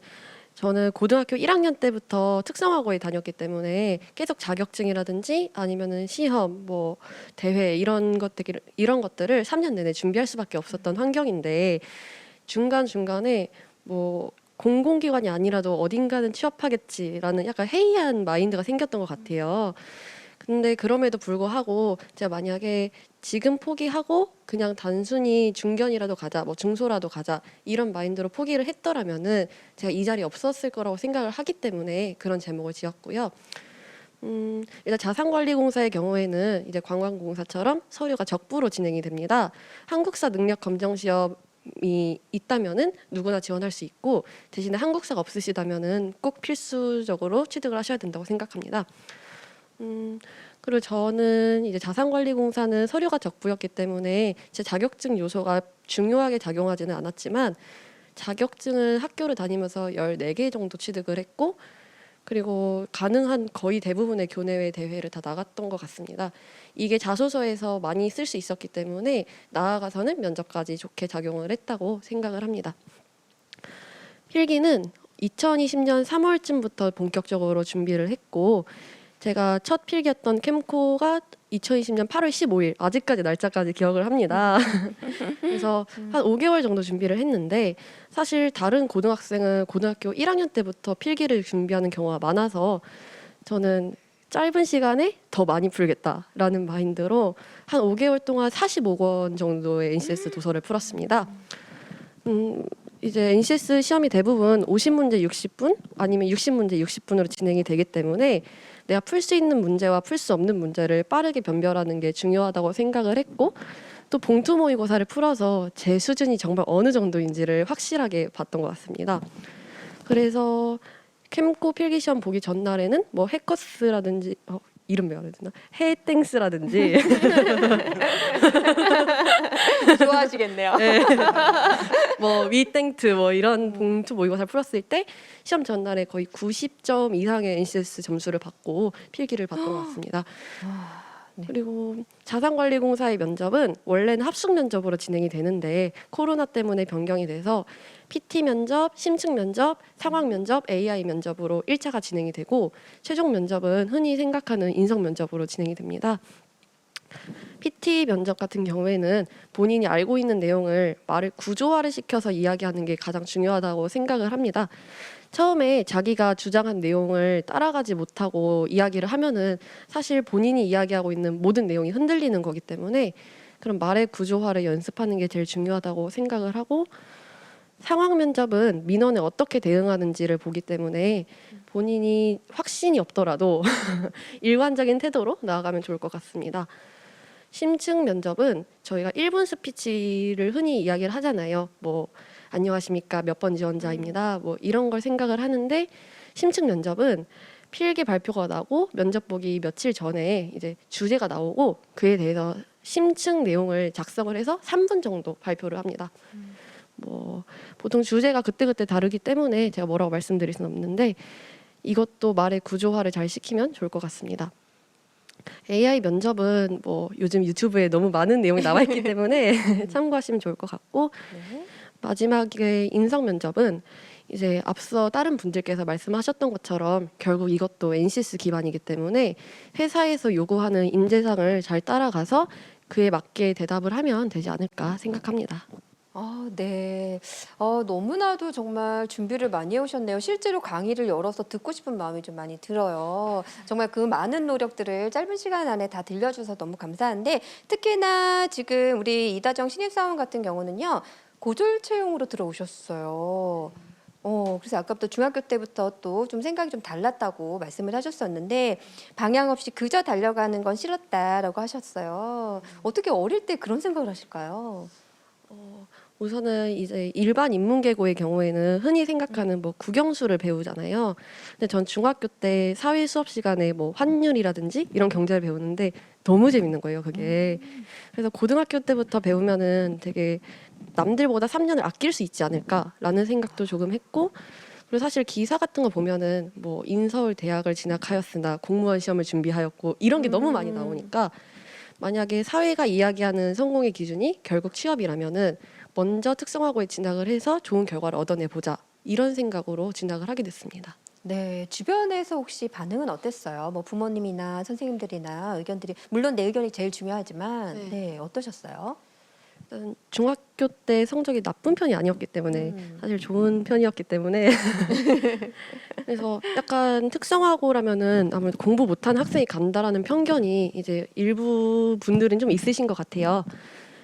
저는 고등학교 1학년 때부터 특성화고에 다녔기 때문에 계속 자격증이라든지 아니면은 시험, 뭐 대회 이런 것들을 3년 내내 준비할 수밖에 없었던 환경인데 중간중간에 뭐 공공기관이 아니라도 어딘가는 취업하겠지라는 약간 해이한 마인드가 생겼던 것 같아요. 근데 그럼에도 불구하고 제가 만약에 지금 포기하고 그냥 단순히 중견이라도 가자, 뭐 중소라도 가자 이런 마인드로 포기를 했더라면은 제가 이 자리에 없었을 거라고 생각을 하기 때문에 그런 제목을 지었고요. 일단 자산관리공사의 경우에는 이제 관광공사처럼 서류가 적부로 진행이 됩니다. 한국사 능력 검정 시험이 있다면은 누구나 지원할 수 있고 대신에 한국사가 없으시다면은 꼭 필수적으로 취득을 하셔야 된다고 생각합니다. 그리고 저는 이제 자산관리공사는 서류가 적부였기 때문에 제 자격증 요소가 중요하게 작용하지는 않았지만 자격증은 학교를 다니면서 14개 정도 취득을 했고 그리고 가능한 거의 대부분의 교내외 대회를 다 나갔던 것 같습니다. 이게 자소서에서 많이 쓸 수 있었기 때문에 나아가서는 면접까지 좋게 작용을 했다고 생각을 합니다. 필기는 2020년 3월쯤부터 본격적으로 준비를 했고 제가 첫 필기였던 캠코가 2020년 8월 15일 아직까지 날짜까지 기억을 합니다. 그래서 한 5개월 정도 준비를 했는데 사실 다른 고등학생은 고등학교 1학년 때부터 필기를 준비하는 경우가 많아서 저는 짧은 시간에 더 많이 풀겠다라는 마인드로 한 5개월 동안 45권 정도의 NCS 도서를 풀었습니다. 이제 NCS 시험이 대부분 50문제 60분 아니면 60문제 60분으로 진행이 되기 때문에 내가 풀 수 있는 문제와 풀 수 없는 문제를 빠르게 변별하는 게 중요하다고 생각을 했고 또 봉투 모의고사를 풀어서 제 수준이 정말 어느 정도인지를 확실하게 봤던 것 같습니다. 그래서 캠코 필기 시험 보기 전날에는 뭐 해커스라든지 이름 외워야 되나? 해땡스라든지 좋아하시겠네요. 네. 뭐 위땡트 뭐 이런 봉투 모의고사를 풀었을 때 시험 전날에 거의 90점 이상의 NCS 점수를 받고 필기를 봤던 것 같습니다. 네. 그리고 자산관리공사의 면접은 원래는 합숙 면접으로 진행이 되는데 코로나 때문에 변경이 돼서 PT 면접, 심층 면접, 상황 면접, AI 면접으로 1차가 진행이 되고 최종 면접은 흔히 생각하는 인성 면접으로 진행이 됩니다. PT 면접 같은 경우에는 본인이 알고 있는 내용을 말을 구조화를 시켜서 이야기하는 게 가장 중요하다고 생각을 합니다. 처음에 자기가 주장한 내용을 따라가지 못하고 이야기를 하면은 사실 본인이 이야기하고 있는 모든 내용이 흔들리는 거기 때문에 그런 말의 구조화를 연습하는 게 제일 중요하다고 생각을 하고 상황 면접은 민원에 어떻게 대응하는지를 보기 때문에 본인이 확신이 없더라도 일관적인 태도로 나아가면 좋을 것 같습니다. 심층 면접은 저희가 1분 스피치를 흔히 이야기를 하잖아요. 뭐 안녕하십니까 몇 번 지원자입니다. 뭐 이런 걸 생각을 하는데 심층 면접은 필기 발표가 나고 면접 보기 며칠 전에 이제 주제가 나오고 그에 대해서 심층 내용을 작성을 해서 3분 정도 발표를 합니다. 뭐 보통 주제가 그때그때 다르기 때문에 제가 뭐라고 말씀드릴 수는 없는데 이것도 말의 구조화를 잘 시키면 좋을 것 같습니다. AI 면접은 뭐 요즘 유튜브에 너무 많은 내용이 나와 있기 때문에 참고하시면 좋을 것 같고 네. 마지막에 인성 면접은 이제 앞서 다른 분들께서 말씀하셨던 것처럼 결국 이것도 NCS 기반이기 때문에 회사에서 요구하는 인재상을 잘 따라가서 그에 맞게 대답을 하면 되지 않을까 생각합니다. 네. 너무나도 정말 준비를 많이 해오셨네요. 실제로 강의를 열어서 듣고 싶은 마음이 좀 많이 들어요. 정말 그 많은 노력들을 짧은 시간 안에 다 들려주셔서 너무 감사한데 특히나 지금 우리 이다정 신입사원 같은 경우는요. 고졸 채용으로 들어오셨어요. 그래서 아까부터 중학교 때부터 또 좀 생각이 좀 달랐다고 말씀을 하셨었는데 방향 없이 그저 달려가는 건 싫었다라고 하셨어요. 어떻게 어릴 때 그런 생각을 하실까요? 우선은 이제 일반 인문계고의 경우에는 흔히 생각하는 뭐 국영수를 배우잖아요. 근데 전 중학교 때 사회 수업 시간에 뭐 환율이라든지 이런 경제를 배우는데 너무 재밌는 거예요, 그게. 그래서 고등학교 때부터 배우면은 되게 남들보다 3년을 아낄 수 있지 않을까라는 생각도 조금 했고 그리고 사실 기사 같은 거 보면은 뭐 인서울 대학을 진학하였으나 공무원 시험을 준비하였고 이런 게 너무 많이 나오니까 만약에 사회가 이야기하는 성공의 기준이 결국 취업이라면은 먼저 특성화고에 진학을 해서 좋은 결과를 얻어내보자 이런 생각으로 진학을 하게 됐습니다. 네, 주변에서 혹시 반응은 어땠어요? 뭐 부모님이나 선생님들이나 의견들이 물론 내 의견이 제일 중요하지만 네. 네, 어떠셨어요? 일단 중학교 때 성적이 나쁜 편이 아니었기 때문에 사실 좋은 편이었기 때문에 그래서 약간 특성화고라면은 아무래도 공부 못하는 학생이 간다라는 편견이 이제 일부 분들은 좀 있으신 것 같아요.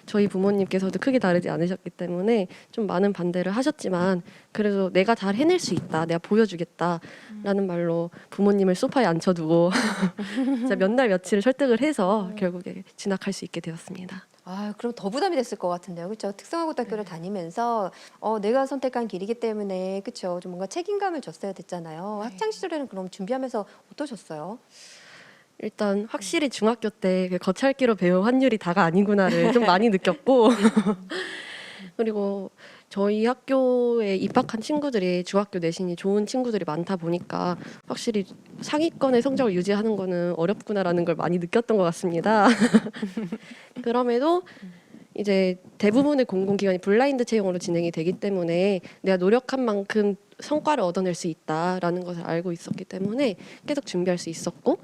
저희 부모님께서도 크게 다르지 않으셨기 때문에 좀 많은 반대를 하셨지만 그래도 내가 잘 해낼 수 있다, 내가 보여주겠다라는 말로 부모님을 소파에 앉혀두고 진짜 몇 날 며칠을 설득을 해서 결국에 진학할 수 있게 되었습니다. 그럼 더 부담이 됐을 것 같은데요. 그렇죠? 특성화고등학교를 다니면서 내가 선택한 길이기 때문에 그렇죠? 좀 뭔가 책임감을 줬어야 됐잖아요. 학창 시절에는 그럼 준비하면서 어떠셨어요? 일단 확실히 중학교 때 그 거찰기로 배운 환율이 다가 아니구나를 좀 많이 느꼈고 그리고 저희 학교에 입학한 친구들이 중학교 내신이 좋은 친구들이 많다 보니까 확실히 상위권의 성적을 유지하는 거는 어렵구나라는 걸 많이 느꼈던 것 같습니다. 그럼에도 이제 대부분의 공공기관이 블라인드 채용으로 진행이 되기 때문에 내가 노력한 만큼 성과를 얻어낼 수 있다라는 것을 알고 있었기 때문에 계속 준비할 수 있었고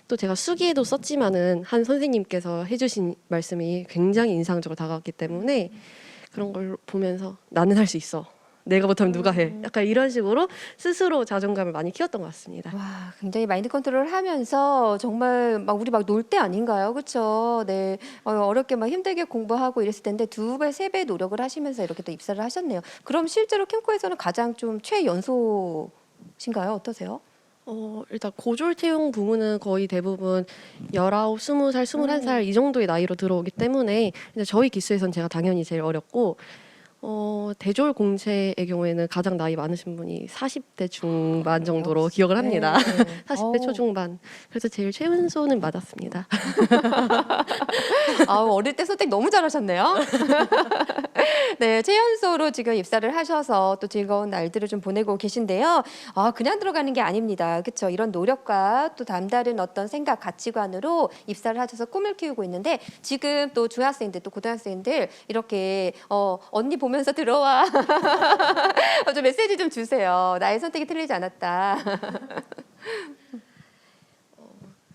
또 제가 수기에도 썼지만은 한 선생님께서 해주신 말씀이 굉장히 인상적으로 다가왔기 때문에 그런 걸 보면서 나는 할 수 있어. 내가 못하면 누가 해. 약간 이런 식으로 스스로 자존감을 많이 키웠던 것 같습니다. 와, 굉장히 마인드 컨트롤을 하면서 정말 막 우리 막 놀 때 아닌가요? 그렇죠? 네. 어렵게 막 힘들게 공부하고 이랬을 텐데 2배, 3배 노력을 하시면서 이렇게 또 입사를 하셨네요. 그럼 실제로 캠코에서는 가장 좀 최연소신가요? 어떠세요? 일단 고졸 채용 부문은 거의 대부분 19, 20살, 21살 이 정도의 나이로 들어오기 때문에 이제 저희 기수에선 제가 당연히 제일 어렸고 대졸 공채의 경우에는 가장 나이 많으신 분이 40대 중반 정도로 기억을 합니다. 네. 40대 초중반. 그래서 제일 최은소는 맞았습니다. 어릴 때 선택 너무 잘하셨네요. 네, 최연소로 지금 입사를 하셔서 또 즐거운 날들을 좀 보내고 계신데요. 그냥 들어가는 게 아닙니다. 그렇죠? 이런 노력과 또 남다른 어떤 생각, 가치관으로 입사를 하셔서 꿈을 키우고 있는데 지금 또 중학생들, 또 고등학생들 이렇게 언니 보면서 들어와. 좀 메시지 좀 주세요. 나의 선택이 틀리지 않았다.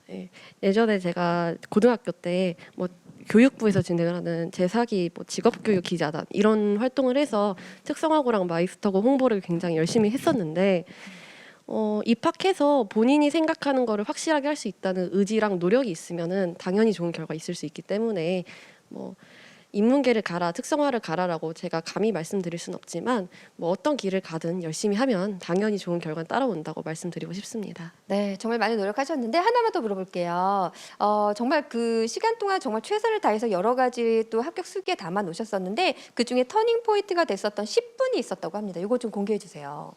네, 예전에 제가 고등학교 때 뭐 교육부에서 진행을 하는 제4기 뭐 직업교육 기자단 이런 활동을 해서 특성화고랑 마이스터고 홍보를 굉장히 열심히 했었는데 입학해서 본인이 생각하는 거를 확실하게 할 수 있다는 의지랑 노력이 있으면은 당연히 좋은 결과 있을 수 있기 때문에 뭐 인문계를 가라, 특성화를 가라라고 제가 감히 말씀드릴 수는 없지만 뭐 어떤 길을 가든 열심히 하면 당연히 좋은 결과는 따라온다고 말씀드리고 싶습니다. 네, 정말 많이 노력하셨는데 하나만 더 물어볼게요. 정말 그 시간 동안 정말 최선을 다해서 여러 가지 또 합격 수기에 담아 놓으셨었는데 그 중에 터닝 포인트가 됐었던 10분이 있었다고 합니다. 이거 좀 공개해 주세요.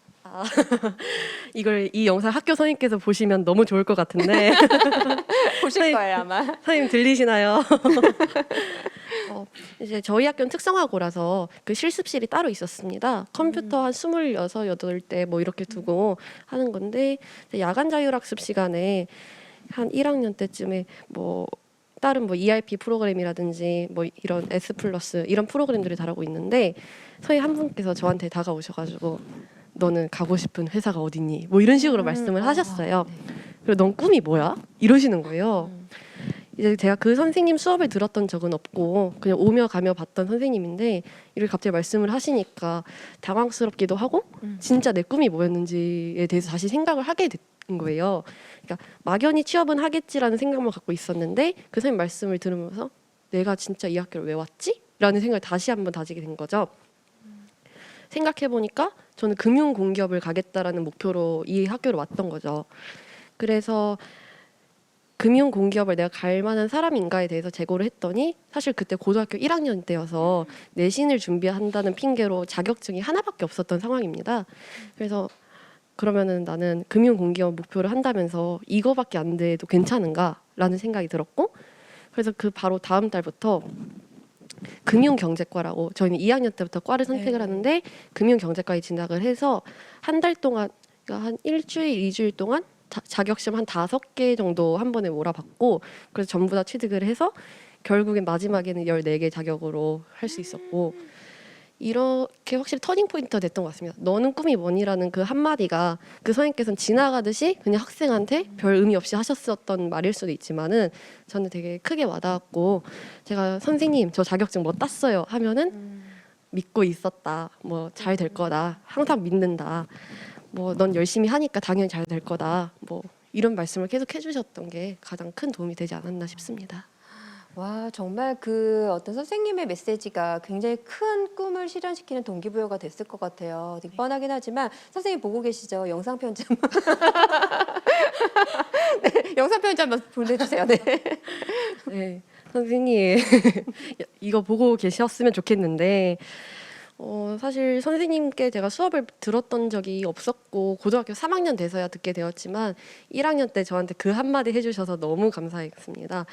이걸 이 영상 학교 선생님께서 보시면 너무 좋을 것 같은데 보실 거예요 아마. 선생님 들리시나요? 이제 저희 학교는 특성화고라서 그 실습실이 따로 있었습니다. 컴퓨터 한 26, 8대 뭐 이렇게 두고 하는 건데 야간 자율학습 시간에 한 1학년 때쯤에 뭐 다른 뭐 ERP 프로그램이라든지 뭐 이런 S 플러스 이런 프로그램들을 다루고 있는데 선생님 한 분께서 저한테 다가오셔가지고 너는 가고 싶은 회사가 어디니? 뭐 이런 식으로 말씀을 하셨어요. 그리고 넌 꿈이 뭐야? 이러시는 거예요. 이제 제가 그 선생님 수업을 들었던 적은 없고 그냥 오며 가며 봤던 선생님인데 이렇게 갑자기 말씀을 하시니까 당황스럽기도 하고 진짜 내 꿈이 뭐였는지에 대해서 다시 생각을 하게 된 거예요. 그러니까 막연히 취업은 하겠지라는 생각만 갖고 있었는데 그 선생님 말씀을 들으면서 내가 진짜 이 학교를 왜 왔지? 라는 생각을 다시 한번 다지게 된 거죠. 생각해보니까 저는 금융공기업을 가겠다라는 목표로 이 학교를 왔던 거죠. 그래서 금융공기업을 내가 갈 만한 사람인가에 대해서 재고를 했더니 사실 그때 고등학교 1학년 때여서 내신을 준비한다는 핑계로 자격증이 하나밖에 없었던 상황입니다. 그래서 그러면은 나는 금융공기업 목표를 한다면서 이거밖에 안 돼도 괜찮은가라는 생각이 들었고 그래서 그 바로 다음 달부터 금융경제과라고 저희는 2학년 때부터 과를 선택을 하는데 금융경제과에 진학을 해서 한 달 동안 그러니까 한 일주일, 2주일 동안 자격증 한 5개 정도 한 번에 몰아봤고 그래서 전부 다 취득을 해서 결국엔 마지막에는 14개 자격으로 할 수 있었고 이렇게 확실히 터닝 포인트가 됐던 것 같습니다. 너는 꿈이 뭐니라는 그 한마디가 그 선생님께서는 지나가듯이 그냥 학생한테 별 의미 없이 하셨었던 말일 수도 있지만은 저는 되게 크게 와닿았고 제가 선생님 저 자격증 뭐 땄어요 하면은 믿고 있었다. 뭐 잘 될 거다. 항상 믿는다. 뭐 넌 열심히 하니까 당연히 잘 될 거다. 뭐 이런 말씀을 계속 해주셨던 게 가장 큰 도움이 되지 않았나 싶습니다. 와, 정말 그 어떤 선생님의 메시지가 굉장히 큰 꿈을 실현시키는 동기부여가 됐을 것 같아요. 되게 뻔하긴 하지만 선생님 보고 계시죠? 영상 편지 한번 네, 영상 편지 한번 보내주세요. 네. 네, 선생님 이거 보고 계셨으면 좋겠는데 사실 선생님께 제가 수업을 들었던 적이 없었고 고등학교 3학년 돼서야 듣게 되었지만 1학년 때 저한테 그 한마디 해주셔서 너무 감사했습니다.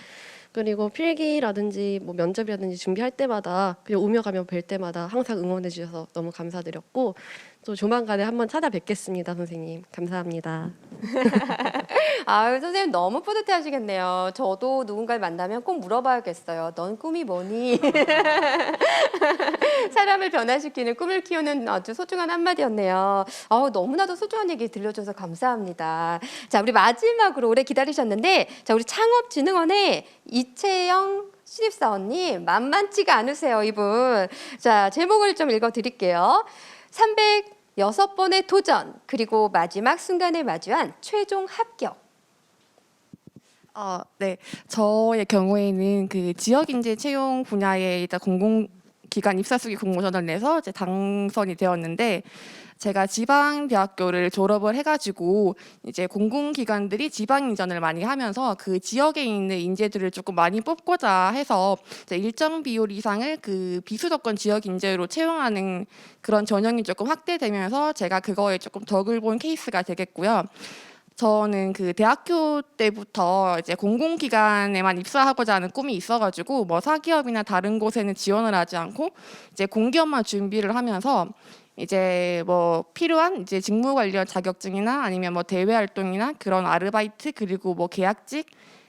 그리고 필기라든지 뭐 면접이라든지 준비할 때마다 그냥 오며 가며 뵐 때마다 항상 응원해 주셔서 너무 감사드렸고 또 조만간에 한번 찾아뵙겠습니다. 선생님 감사합니다. 아유, 선생님 너무 뿌듯해 하시겠네요. 저도 누군가를 만나면 꼭 물어봐야겠어요. 넌 꿈이 뭐니? 사람을 변화시키는 꿈을 키우는 아주 소중한 한마디였네요. 너무나도 소중한 얘기 들려줘서 감사합니다. 자, 우리 마지막으로 오래 기다리셨는데, 자, 우리 창업진흥원의 이채영 신입사원님 만만치가 않으세요, 이분. 자, 제목을 좀 읽어드릴게요. 306번의 도전, 그리고 마지막 순간에 마주한 최종 합격. 네. 저의 경우에는 그 지역인재 채용 분야에 일단 기간 입사수기 공모전을 내서 이제 당선이 되었는데 제가 지방 대학교를 졸업을 해가지고 이제 공공기관들이 지방 이전을 많이 하면서 그 지역에 있는 인재들을 조금 많이 뽑고자 해서 이제 일정 비율 이상을 그 비수도권 지역 인재로 채용하는 그런 전형이 조금 확대되면서 제가 그거에 조금 덕을 본 케이스가 되겠고요. 저는 그 대학교 때부터 이제 공공기관에만 입사하고자 하는 꿈이 있어가지고 뭐 사기업이나 다른 곳에는 지원을 하지 않고 이제 공기업만 준비를 하면서 이제 뭐 필요한 이제 직무 관련 자격증이나 아니면 뭐 대외 활동이나 그런 아르바이트 그리고 뭐 계약직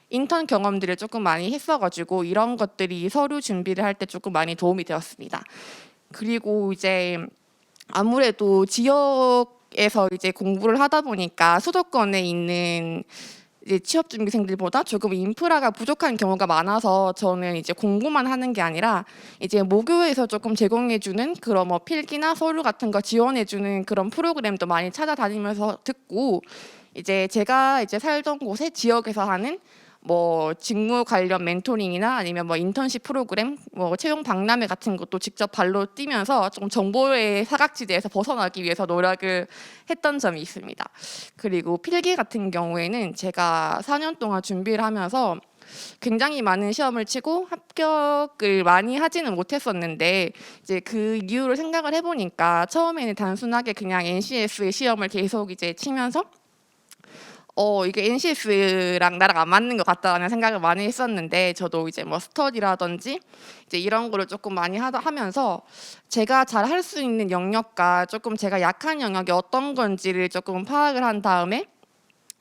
인턴 경험들을 조금 많이 했어가지고 이런 것들이 서류 준비를 할 때 조금 많이 도움이 되었습니다. 그리고 이제 아무래도 지역에서 이제 공부를 하다 보니까 수도권에 있는 이제 취업 준비생들보다 조금 인프라가 부족한 경우가 많아서 저는 이제 공부만 하는 게 아니라 이제 모교에서 조금 제공해주는 그런 뭐 필기나 서류 같은 거 지원해주는 그런 프로그램도 많이 찾아다니면서 듣고 이제 제가 이제 살던 곳의 지역에서 하는 뭐 직무 관련 멘토링이나 아니면 뭐 인턴십 프로그램, 뭐 채용 박람회 같은 것도 직접 발로 뛰면서 좀 정보의 사각지대에서 벗어나기 위해서 노력을 했던 점이 있습니다. 그리고 필기 같은 경우에는 제가 4년 동안 준비를 하면서 굉장히 많은 시험을 치고 합격을 많이 하지는 못했었는데 이제 그 이유를 생각을 해보니까 처음에는 단순하게 그냥 NCS의 시험을 계속 이제 치면서 이게 NCS랑 나랑 안 맞는 것 같다는 생각을 많이 했었는데 저도 이제 뭐 스터디라든지 이제 이런 거를 조금 많이 하면서 제가 잘 할 수 있는 영역과 조금 제가 약한 영역이 어떤 건지를 조금 파악을 한 다음에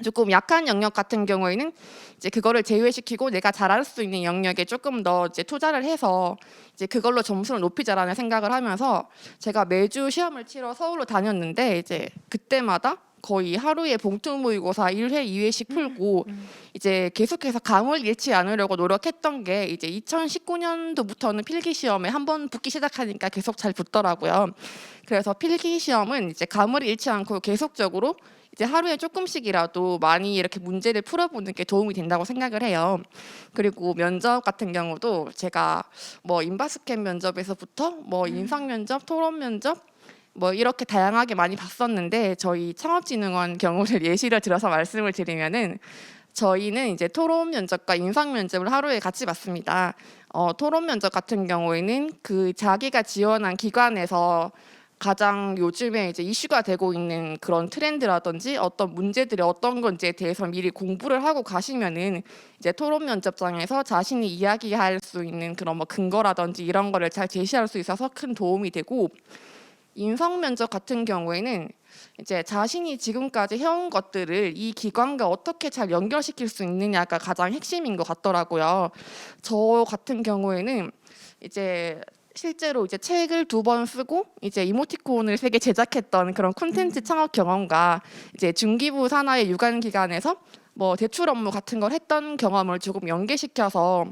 조금 약한 영역 같은 경우에는 이제 그거를 제외시키고 내가 잘할 수 있는 영역에 조금 더 이제 투자를 해서 이제 그걸로 점수를 높이자라는 생각을 하면서 제가 매주 시험을 치러 서울로 다녔는데 이제 그때마다 거의 하루에 봉투 모의고사 1회, 2회씩 풀고 이제 계속해서 감을 잃지 않으려고 노력했던 게 이제 2019년도부터는 필기 시험에 한번 붙기 시작하니까 계속 잘 붙더라고요. 그래서 필기 시험은 이제 감을 잃지 않고 계속적으로 이제 하루에 조금씩이라도 많이 이렇게 문제를 풀어보는 게 도움이 된다고 생각을 해요. 그리고 면접 같은 경우도 제가 뭐 인바스캔 면접에서부터 뭐 인상 면접, 토론 면접 뭐 이렇게 다양하게 많이 봤었는데 저희 창업진흥원 경우를 예시를 들어서 말씀을 드리면은 저희는 이제 토론 면접과 인상 면접을 하루에 같이 봤습니다. 토론 면접 같은 경우에는 그 자기가 지원한 기관에서 가장 요즘에 이제 이슈가 되고 있는 그런 트렌드라든지 어떤 문제들이 어떤 건지에 대해서 미리 공부를 하고 가시면은 이제 토론 면접장에서 자신이 이야기할 수 있는 그런 뭐 근거라든지 이런 거를 잘 제시할 수 있어서 큰 도움이 되고 인성 면접 같은 경우에는 이제 자신이 지금까지 해온 것들을 이 기관과 어떻게 잘 연결시킬 수 있느냐가 가장 핵심인 것 같더라고요. 저 같은 경우에는 이제 실제로 이제 책을 2번 쓰고 이제 이모티콘을 3개 제작했던 그런 콘텐츠 창업 경험과 이제 중기부 산하의 유관 기관에서 뭐 대출 업무 같은 걸 했던 경험을 조금 연계시켜서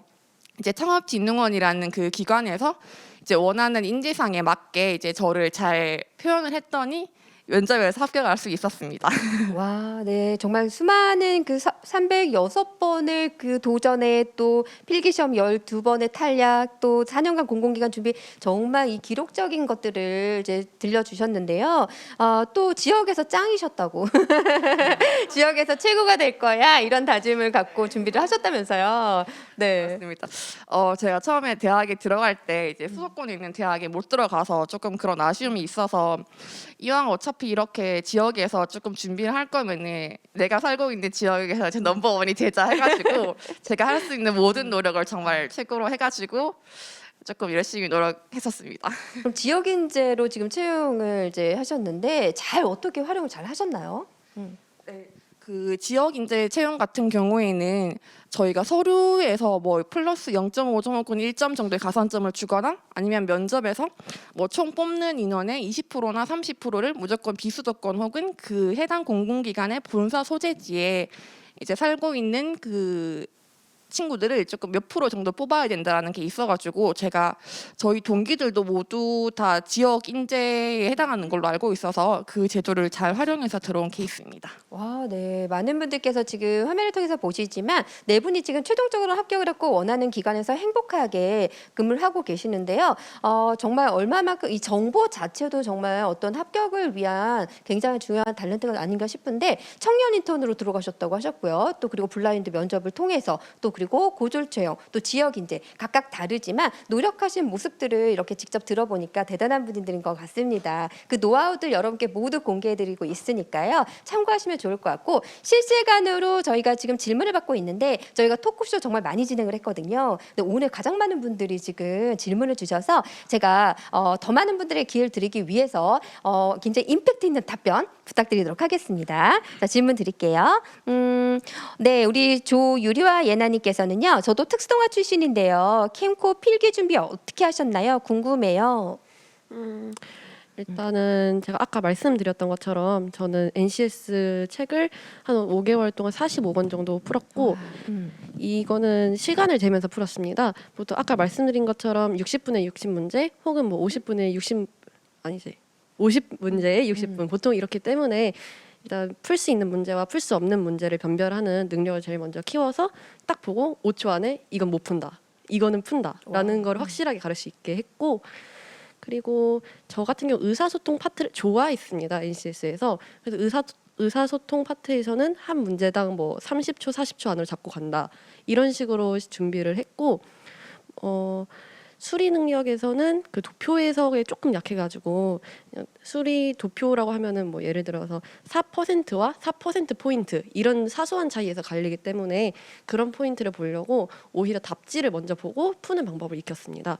이제 창업진흥원이라는 그 기관에서 이제 원하는 인지상에 맞게 이제 저를 잘 표현을 했더니 면접에서 합격할 수 있었습니다. 와, 네. 정말 수많은 그 306번을 그 도전에 또 필기시험 12번의 탈락 또 4년간 공공기관 준비 정말 이 기록적인 것들을 이제 들려주셨는데요. 또 지역에서 짱이셨다고. 지역에서 최고가 될 거야. 이런 다짐을 갖고 준비를 하셨다면서요. 네. 맞습니다. 제가 처음에 대학에 들어갈 때 이제 수도권에 있는 대학에 못 들어가서 조금 그런 아쉬움이 있어서 이왕 어차피 이렇게 지역에서 조금 준비를 할 거면은 내가 살고 있는 지역에서 제 넘버원이 되자 해가지고 제가 할 수 있는 모든 노력을 정말 최고로 해가지고 조금 열심히 노력했었습니다. 그럼 지역 인재로 지금 채용을 이제 하셨는데 잘 어떻게 활용을 잘 하셨나요? 그 지역 인재 채용 같은 경우에는 저희가 서류에서 뭐 플러스 0.5점 혹은 1점 정도의 가산점을 주거나 아니면 면접에서 뭐 총 뽑는 인원의 20%나 30%를 무조건 비수도권 혹은 그 해당 공공기관의 본사 소재지에 이제 살고 있는 그 친구들을 조금 몇 프로 정도 뽑아야 된다라는 게 있어가지고 제가 저희 동기들도 모두 다 지역 인재에 해당하는 걸로 알고 있어서 그 제도를 잘 활용해서 들어온 케이스입니다. 와, 네. 많은 분들께서 지금 화면을 통해서 보시지만 네 분이 지금 최종적으로 합격을 했고 원하는 기관에서 행복하게 근무를 하고 계시는데요. 정말 얼마만큼 이 정보 자체도 정말 어떤 합격을 위한 굉장히 중요한 탤런트가 아닌가 싶은데 청년 인턴으로 들어가셨다고 하셨고요. 또 그리고 블라인드 면접을 통해서 또 그리고 고졸 채용, 또 지역 인재 각각 다르지만 노력하신 모습들을 이렇게 직접 들어보니까 대단한 분들인 것 같습니다. 그 노하우들 여러분께 모두 공개해드리고 있으니까요. 참고하시면 좋을 것 같고 실시간으로 저희가 지금 질문을 받고 있는데 저희가 토크쇼 정말 많이 진행을 했거든요. 근데 오늘 가장 많은 분들이 지금 질문을 주셔서 제가 더 많은 분들의 기회를 드리기 위해서 굉장히 임팩트 있는 답변 부탁드리도록 하겠습니다. 자, 질문 드릴게요. 네, 우리 조유리와 예나님께서는요. 저도 특수동아 출신인데요. 캠코 필기 준비 어떻게 하셨나요? 궁금해요. 일단은 제가 아까 말씀드렸던 것처럼 저는 NCS 책을 한 5개월 동안 45권 정도 풀었고 이거는 시간을 재면서 풀었습니다. 보통 아까 말씀드린 것처럼 60분에 60문제 혹은 뭐 50분에 60 아니지 50문제에 60분 보통 이렇기 때문에 일단 풀 수 있는 문제와 풀 수 없는 문제를 변별하는 능력을 제일 먼저 키워서 딱 보고 5초 안에 이건 못 푼다, 이거는 푼다라는 걸 확실하게 가를 수 있게 했고 그리고 저 같은 경우 의사소통 파트를 좋아했습니다. NCS에서. 그래서 의사소통 파트에서는 한 문제당 뭐 30초, 40초 안으로 잡고 간다. 이런 식으로 준비를 했고 수리 능력에서는 그 도표 해석에 조금 약해가지고 수리 도표라고 하면은 뭐 예를 들어서 4%와 4% 포인트 이런 사소한 차이에서 갈리기 때문에 그런 포인트를 보려고 오히려 답지를 먼저 보고 푸는 방법을 익혔습니다.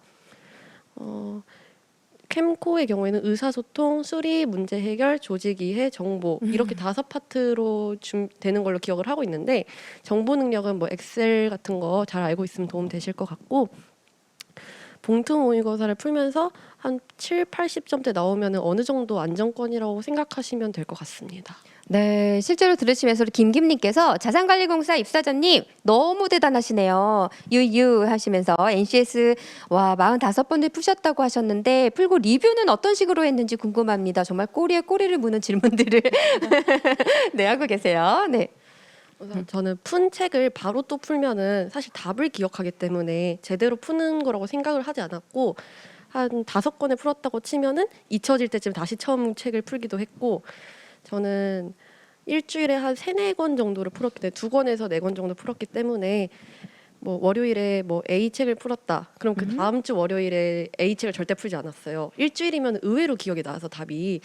캠코의 경우에는 의사소통, 수리, 문제 해결, 조직 이해, 정보 이렇게 5파트로 되는 걸로 기억을 하고 있는데 정보 능력은 뭐 엑셀 같은 거 잘 알고 있으면 도움 되실 것 같고 봉투 모의고사를 풀면서 한 7, 80점대 나오면 어느 정도 안정권이라고 생각하시면 될 것 같습니다. 네, 실제로 들으시면서 우리 김김님께서 자산관리공사 입사자님 너무 대단하시네요. 유유 하시면서 NCS 와 45번을 푸셨다고 하셨는데 풀고 리뷰는 어떤 식으로 했는지 궁금합니다. 정말 꼬리에 꼬리를 무는 질문들을 네 하고 계세요. 네. 우선 저는 푼 책을 바로 또 풀면은 사실 답을 기억하기 때문에 제대로 푸는 거라고 생각을 하지 않았고 한 5권을 풀었다고 치면은 잊혀질 때쯤 다시 처음 책을 풀기도 했고 저는 일주일에 한 3-4권 정도를 풀었기 때문에 2권에서 4권 정도 풀었기 때문에 뭐 월요일에 뭐 A 책을 풀었다. 그럼 그 다음 주 월요일에 A 책을 절대 풀지 않았어요. 일주일이면 의외로 기억이 나서 답이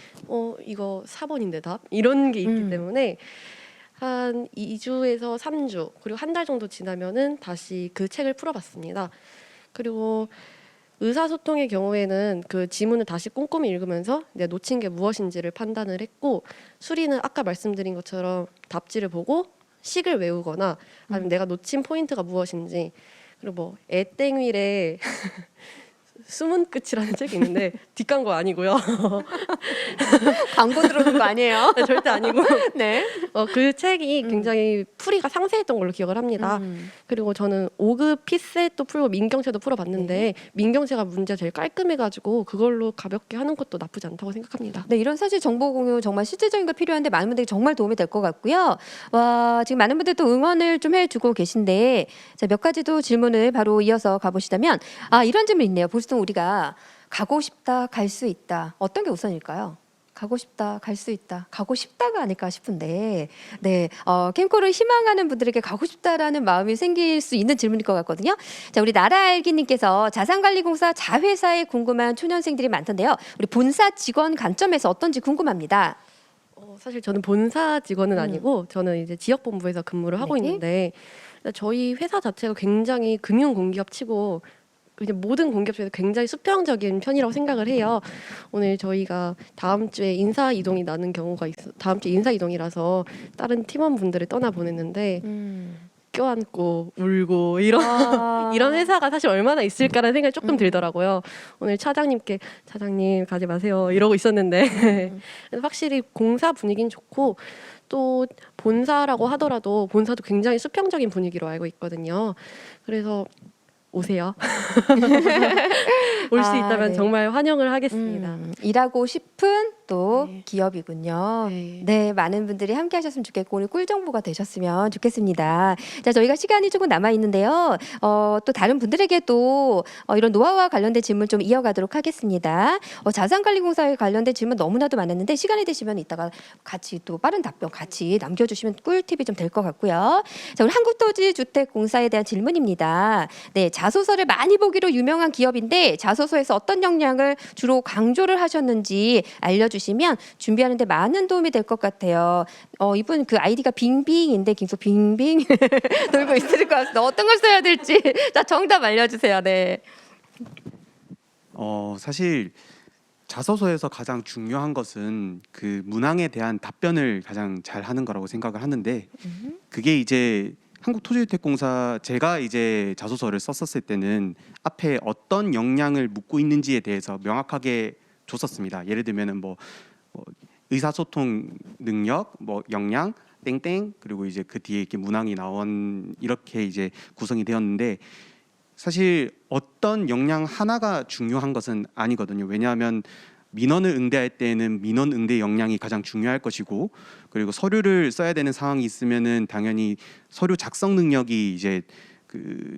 이거 4번인데 답? 이런 게 있기 때문에 한 2주에서 3주 그리고 한 달 정도 지나면은 다시 그 책을 풀어봤습니다. 그리고 의사소통의 경우에는 그 지문을 다시 꼼꼼히 읽으면서 내가 놓친 게 무엇인지를 판단을 했고 수리는 아까 말씀드린 것처럼 답지를 보고 식을 외우거나 아니면 내가 놓친 포인트가 무엇인지 그리고 뭐 애땡윌의 숨은 끝이라는 책이 있는데 뒷광고 아니고요. 광고 들어오는 거 아니에요? 네, 절대 아니고 네. 그 책이 굉장히 풀이가 상세했던 걸로 기억을 합니다. 그리고 저는 5급 피셋도 풀고 민경채도 풀어봤는데 민경채가 문제가 제일 깔끔해가지고 그걸로 가볍게 하는 것도 나쁘지 않다고 생각합니다. 네, 이런 사실 정보 공유 정말 실질적인 거 필요한데 많은 분들이 정말 도움이 될 것 같고요. 와, 지금 많은 분들 또 응원을 좀 해주고 계신데 자, 몇 가지 또 질문을 바로 이어서 가보시다면 이런 질문 있네요. 보통 우리가 가고 싶다, 갈 수 있다. 어떤 게 우선일까요? 가고 싶다, 갈 수 있다. 가고 싶다가 아닐까 싶은데, 네, 캠코를 희망하는 분들에게 가고 싶다라는 마음이 생길 수 있는 질문일 것 같거든요. 자, 우리 나라알기님께서 자산관리공사 자회사에 궁금한 초년생들이 많던데요. 우리 본사 직원 관점에서 어떤지 궁금합니다. 사실 저는 본사 직원은 아니고 저는 이제 지역본부에서 근무를 하고 네. 있는데 저희 회사 자체가 굉장히 금융 공기업치고 그냥 모든 공기업 중에서 굉장히 수평적인 편이라고 생각을 해요. 오늘 저희가 다음 주에 인사 이동이 나는 경우가 있어. 다음 주 인사 이동이라서 다른 팀원분들을 떠나 보냈는데 껴안고 울고 이런 회사가 사실 얼마나 있을까라는 생각이 조금 들더라고요. 오늘 차장님께 차장님 가지 마세요 이러고 있었는데 확실히 공사 분위기는 좋고 또 본사라고 하더라도 본사도 굉장히 수평적인 분위기로 알고 있거든요. 그래서 오세요. 올 수 아, 있다면 네. 정말 환영을 하겠습니다. 일하고 싶은 또 네. 기업이군요. 네. 네, 많은 분들이 함께 하셨으면 좋겠고 오늘 꿀 정보가 되셨으면 좋겠습니다. 자, 저희가 시간이 조금 남아 있는데요. 또 다른 분들에게도 이런 노하우와 관련된 질문 좀 이어가도록 하겠습니다. 자산관리공사에 관련된 질문 너무나도 많았는데 시간이 되시면 이따가 같이 또 빠른 답변 같이 남겨주시면 꿀팁이 좀 될 것 같고요. 자, 우리 한국토지주택공사에 대한 질문입니다. 네, 자소서를 많이 보기로 유명한 기업인데 자소서에서 어떤 역량을 주로 강조를 하셨는지 알려주시면 준비하는데 많은 도움이 될 것 같아요. 이분 그 아이디가 빙빙인데 계속 빙빙 돌고 있을 것 같습니다. 어떤 걸 써야 될지 자 정답 알려주세요. 네. 사실 자소서에서 가장 중요한 것은 그 문항에 대한 답변을 가장 잘 하는 거라고 생각을 하는데 그게 이제 한국토지주택공사 제가 이제 자소서를 썼었을 때는 앞에 어떤 역량을 묻고 있는지에 대해서 명확하게 줬었습니다. 예를 들면은 뭐 의사소통 능력, 뭐 역량 땡땡 그리고 이제 그 뒤에 이렇게 문항이 나온 이렇게 이제 구성이 되었는데 사실 어떤 역량 하나가 중요한 것은 아니거든요. 왜냐하면 민원을 응대할 때는 민원 응대 역량이 가장 중요할 것이고 그리고 서류를 써야 되는 상황이 있으면은 당연히 서류 작성 능력이 이제 그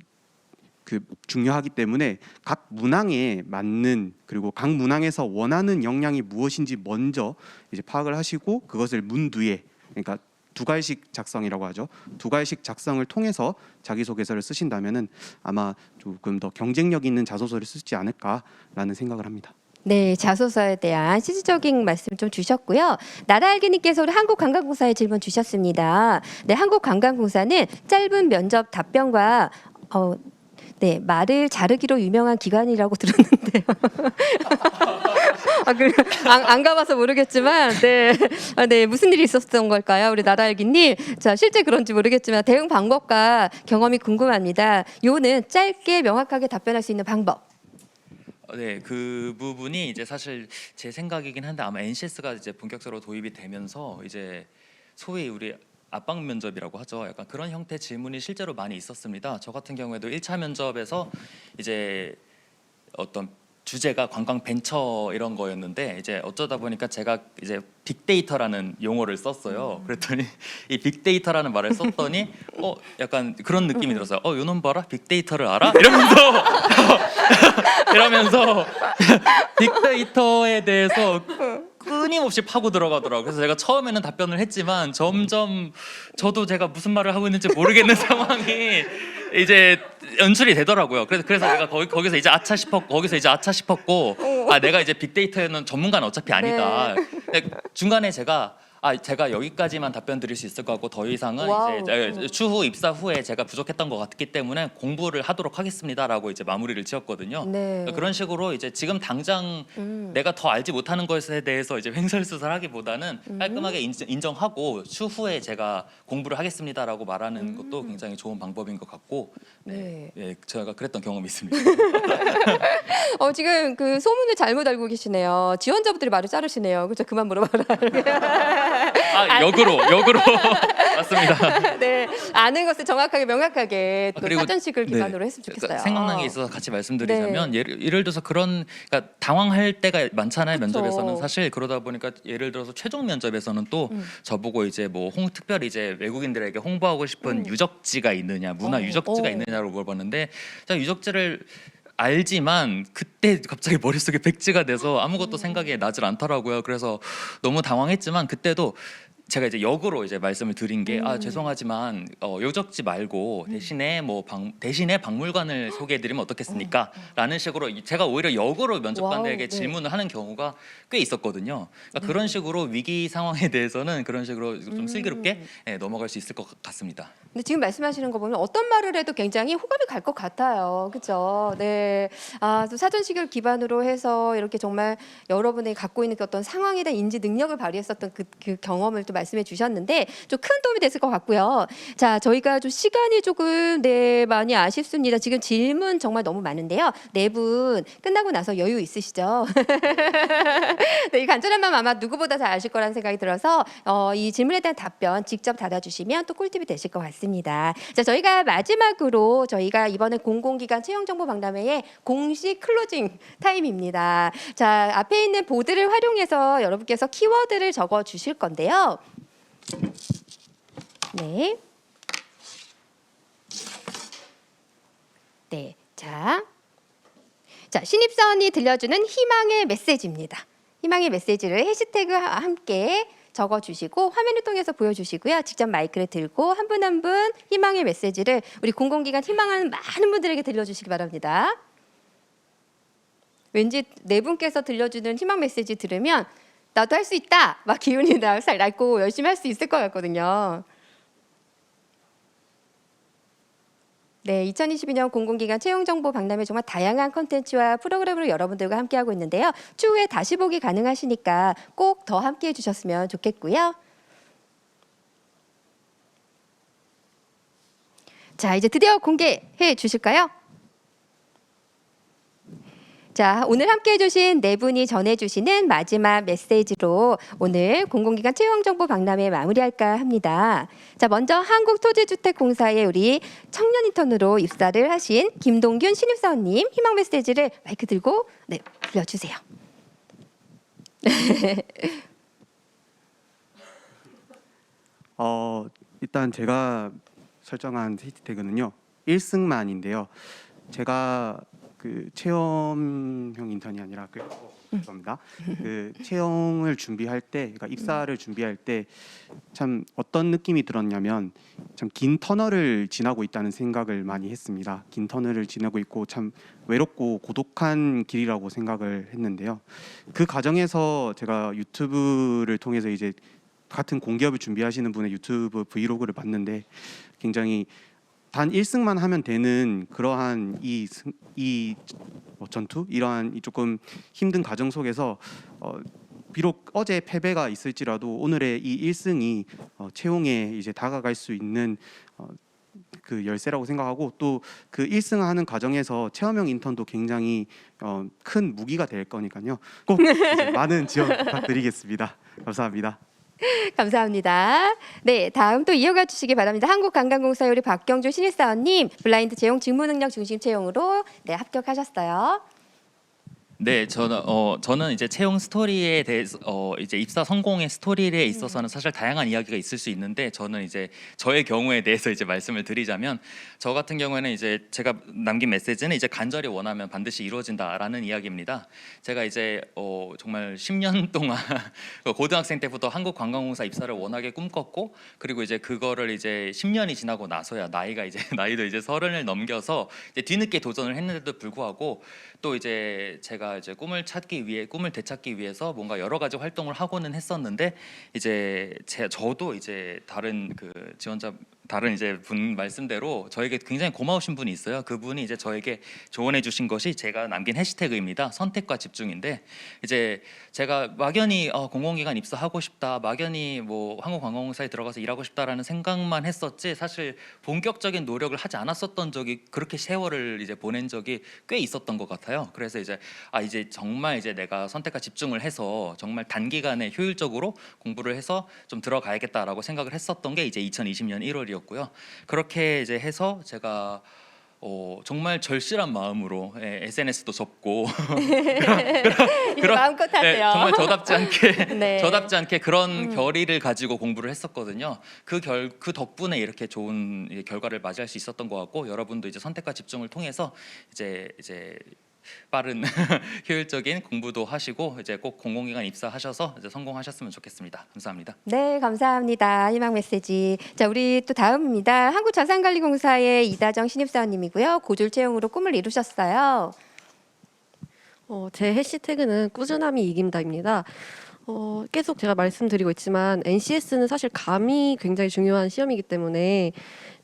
중요하기 때문에 각 문항에 맞는 그리고 각 문항에서 원하는 역량이 무엇인지 먼저 이제 파악을 하시고 그것을 문 뒤에 그러니까 두괄식 작성이라고 하죠. 두괄식 작성을 통해서 자기소개서를 쓰신다면은 아마 조금 더 경쟁력 있는 자소서를 쓰지 않을까라는 생각을 합니다. 네, 자소서에 대한 실질적인 말씀 좀 주셨고요. 나라알기님께서 우리 한국관광공사에 질문 주셨습니다. 네, 한국관광공사는 짧은 면접 답변과 네, 말을 자르기로 유명한 기관이라고 들었는데요. 안 가봐서 모르겠지만, 네, 네, 무슨 일이 있었던 걸까요, 우리 나라알기님? 자, 실제 그런지 모르겠지만 대응 방법과 경험이 궁금합니다. 요는 짧게 명확하게 답변할 수 있는 방법. 네, 그 부분이 이제 사실 제 생각이긴 한데 아마 NCS가 이제 본격적으로 도입이 되면서 이제 소위 우리 압박 면접이라고 하죠. 약간 그런 형태 질문이 실제로 많이 있었습니다. 저 같은 경우에도 1차 면접에서 이제 어떤 주제가 관광 벤처 이런 거였는데 이제 어쩌다 보니까 제가 이제 빅데이터라는 용어를 썼어요. 그랬더니 이 빅데이터라는 말을 썼더니 약간 그런 느낌이 들었어요. 요놈 봐라, 빅데이터를 알아? 이러면서 빅데이터에 대해서 끊임없이 파고 들어가더라고요. 그래서 제가 처음에는 답변을 했지만 점점 저도 제가 무슨 말을 하고 있는지 모르겠는 상황이 이제 연출이 되더라고요. 그래서 제가 거기서 이제 아차 싶었고 내가 이제 빅데이터에는 전문가는 어차피 아니다. 근데 중간에 제가 여기까지만 답변 드릴 수 있을 것 같고 더 이상은 와우. 이제 추후 입사 후에 제가 부족했던 것 같기 때문에 공부를 하도록 하겠습니다라고 이제 마무리를 지었거든요. 네. 그런 식으로 이제 지금 당장 내가 더 알지 못하는 것에 대해서 이제 횡설수설하기보다는 깔끔하게 인정하고 추후에 제가 공부를 하겠습니다라고 말하는 것도 굉장히 좋은 방법인 것 같고 네. 제가 그랬던 경험이 있습니다. 지금 그 소문을 잘못 알고 계시네요. 지원자분들이 말을 자르시네요. 그렇죠? 그만 물어봐라. 역으로 맞습니다. 네, 아는 것을 정확하게 명확하게 또 그리고 사전식을 네. 기반으로 했으면 좋겠어요. 생각난 게 있어서 같이 말씀드리자면 예를 들어서 그러니까 당황할 때가 많잖아요. 그쵸. 면접에서는 사실 그러다 보니까 예를 들어서 최종 면접에서는 또 저보고 이제 뭐 특별히 이제 외국인들에게 홍보하고 싶은 유적지가 있느냐, 문화 유적지가 있느냐로 물어봤는데 제가 유적지를 알지만 그때 갑자기 머릿속에 백지가 돼서 아무것도 생각이 나질 않더라고요. 그래서 너무 당황했지만 그때도 제가 이제 역으로 이제 말씀을 드린 게 죄송하지만 유적지 말고 대신에 박물관을 소개해드리면 어떻겠습니까? 라는 식으로 제가 오히려 역으로 면접관들에게 와우, 네. 질문을 하는 경우가 꽤 있었거든요. 그런 식으로 위기 상황에 대해서는 그런 식으로 좀 슬기롭게 넘어갈 수 있을 것 같습니다. 근데 지금 말씀하시는 거 보면 어떤 말을 해도 굉장히 호감이 갈 것 같아요. 그렇죠? 네. 또 사전시교를 기반으로 해서 이렇게 정말 여러분이 갖고 있는 그 어떤 상황에 대한 인지 능력을 발휘했었던 그 경험을 또 말씀해 주셨는데 좀 큰 도움이 됐을 것 같고요. 자, 저희가 좀 시간이 조금 많이 아쉽습니다. 지금 질문 정말 너무 많은데요. 네 분 끝나고 나서 여유 있으시죠? 네, 이 간절한 마음 아마 누구보다 잘 아실 거라는 생각이 들어서 이 질문에 대한 답변 직접 달아주시면 또 꿀팁이 되실 것 같습니다. 자, 저희가 마지막으로 저희가 이번에 공공기관 채용정보박람회의 공식 클로징 타임입니다. 자, 앞에 있는 보드를 활용해서 여러분께서 키워드를 적어 주실 건데요. 네. 네. 자, 신입사원이 들려주는 희망의 메시지입니다. 희망의 메시지를 해시태그와 함께 적어주시고 화면을 통해서 보여주시고요. 직접 마이크를 들고 한 분 한 분 희망의 메시지를 우리 공공기관 희망하는 많은 분들에게 들려주시기 바랍니다. 왠지 네 분께서 들려주는 희망 메시지 들으면 나도 할 수 있다! 막 기운이 나고 열심히 할 수 있을 것 같거든요. 네, 2022년 공공기관 채용정보박람회 정말 다양한 콘텐츠와 프로그램으로 여러분들과 함께하고 있는데요. 추후에 다시 보기 가능하시니까 꼭 더 함께해 주셨으면 좋겠고요. 자, 이제 드디어 공개해 주실까요? 자, 오늘 함께해 주신 네 분이 전해주시는 마지막 메시지로 오늘 공공기관 채용정보박람회 마무리할까 합니다. 자, 먼저 한국토지주택공사에 우리 청년 인턴으로 입사를 하신 김동균 신입사원님 희망 메시지를 마이크 들고 들려주세요. 일단 제가 설정한 해시태그는요 1승만인데요. 제가 그 체험형 인턴이 아니라 죄송합니다. 그 채용을 준비할 때, 그러니까 입사를 준비할 때 참 어떤 느낌이 들었냐면 참 긴 터널을 지나고 있다는 생각을 많이 했습니다. 긴 터널을 지나고 있고 참 외롭고 고독한 길이라고 생각을 했는데요. 그 과정에서 제가 유튜브를 통해서 이제 같은 공기업을 준비하시는 분의 유튜브 브이로그를 봤는데 굉장히 단 1승만 하면 되는 그러한 이 전투 이러한 이 조금 힘든 과정 속에서 비록 어제 패배가 있을지라도 오늘의 이 1승이 채용에 이제 다가갈 수 있는 그 열쇠라고 생각하고 또 그 1승하는 과정에서 체험형 인턴도 굉장히 큰 무기가 될 거니까요. 꼭 이제 많은 지원 부탁드리겠습니다. 감사합니다. 감사합니다. 네, 다음 또 이어가 주시기 바랍니다. 한국관광공사의 우리 박경주 신입사원님 블라인드 채용 직무능력 중심 채용으로 합격하셨어요. 네, 저는 이제 채용 스토리에 대해서 이제 입사 성공의 스토리에 있어서는 사실 다양한 이야기가 있을 수 있는데 저는 이제 저의 경우에 대해서 이제 말씀을 드리자면 저 같은 경우에는 이제 제가 남긴 메시지는 이제 간절히 원하면 반드시 이루어진다라는 이야기입니다. 제가 이제 정말 10년 동안 고등학생 때부터 한국관광공사 입사를 워낙에 꿈꿨고 그리고 이제 그거를 이제 10년이 지나고 나서야 나이도 이제 30을 넘겨서 이제 뒤늦게 도전을 했는데도 불구하고 또 이제 제가 이제 꿈을 되찾기 위해서 뭔가 여러 가지 활동을 하고는 했었는데 이제 저도 이제 다른 이제 분 말씀대로 저에게 굉장히 고마우신 분이 있어요. 그분이 이제 저에게 조언해 주신 것이 제가 남긴 해시태그입니다. 선택과 집중인데 이제 제가 막연히 공공기관 입사하고 싶다, 막연히 뭐 한국관광공사에 들어가서 일하고 싶다라는 생각만 했었지 사실 본격적인 노력을 하지 않았었던 적이 그렇게 세월을 이제 보낸 적이 꽤 있었던 것 같아요. 그래서 이제 이제 정말 이제 내가 선택과 집중을 해서 정말 단기간에 효율적으로 공부를 해서 좀 들어가야겠다라고 생각을 했었던 게 이제 2020년 1월이었고요. 그렇게 이제 해서 제가 정말 절실한 마음으로 SNS도 접고 이제 마음껏 하세요. 정말 네. 저답지 않게 그런 결의를 가지고 공부를 했었거든요. 그 덕분에 이렇게 좋은 결과를 맞이할 수 있었던 것 같고 여러분도 이제 선택과 집중을 통해서 이제 빠른 효율적인 공부도 하시고 이제 꼭 공공기관 입사하셔서 이제 성공하셨으면 좋겠습니다. 감사합니다. 네, 감사합니다. 희망 메시지. 자, 우리 또 다음입니다. 한국자산관리공사의 이다정 신입사원님이고요. 고졸 채용으로 꿈을 이루셨어요. 제 해시태그는 꾸준함이 이긴다입니다. 계속 제가 말씀드리고 있지만 NCS는 사실 감이 굉장히 중요한 시험이기 때문에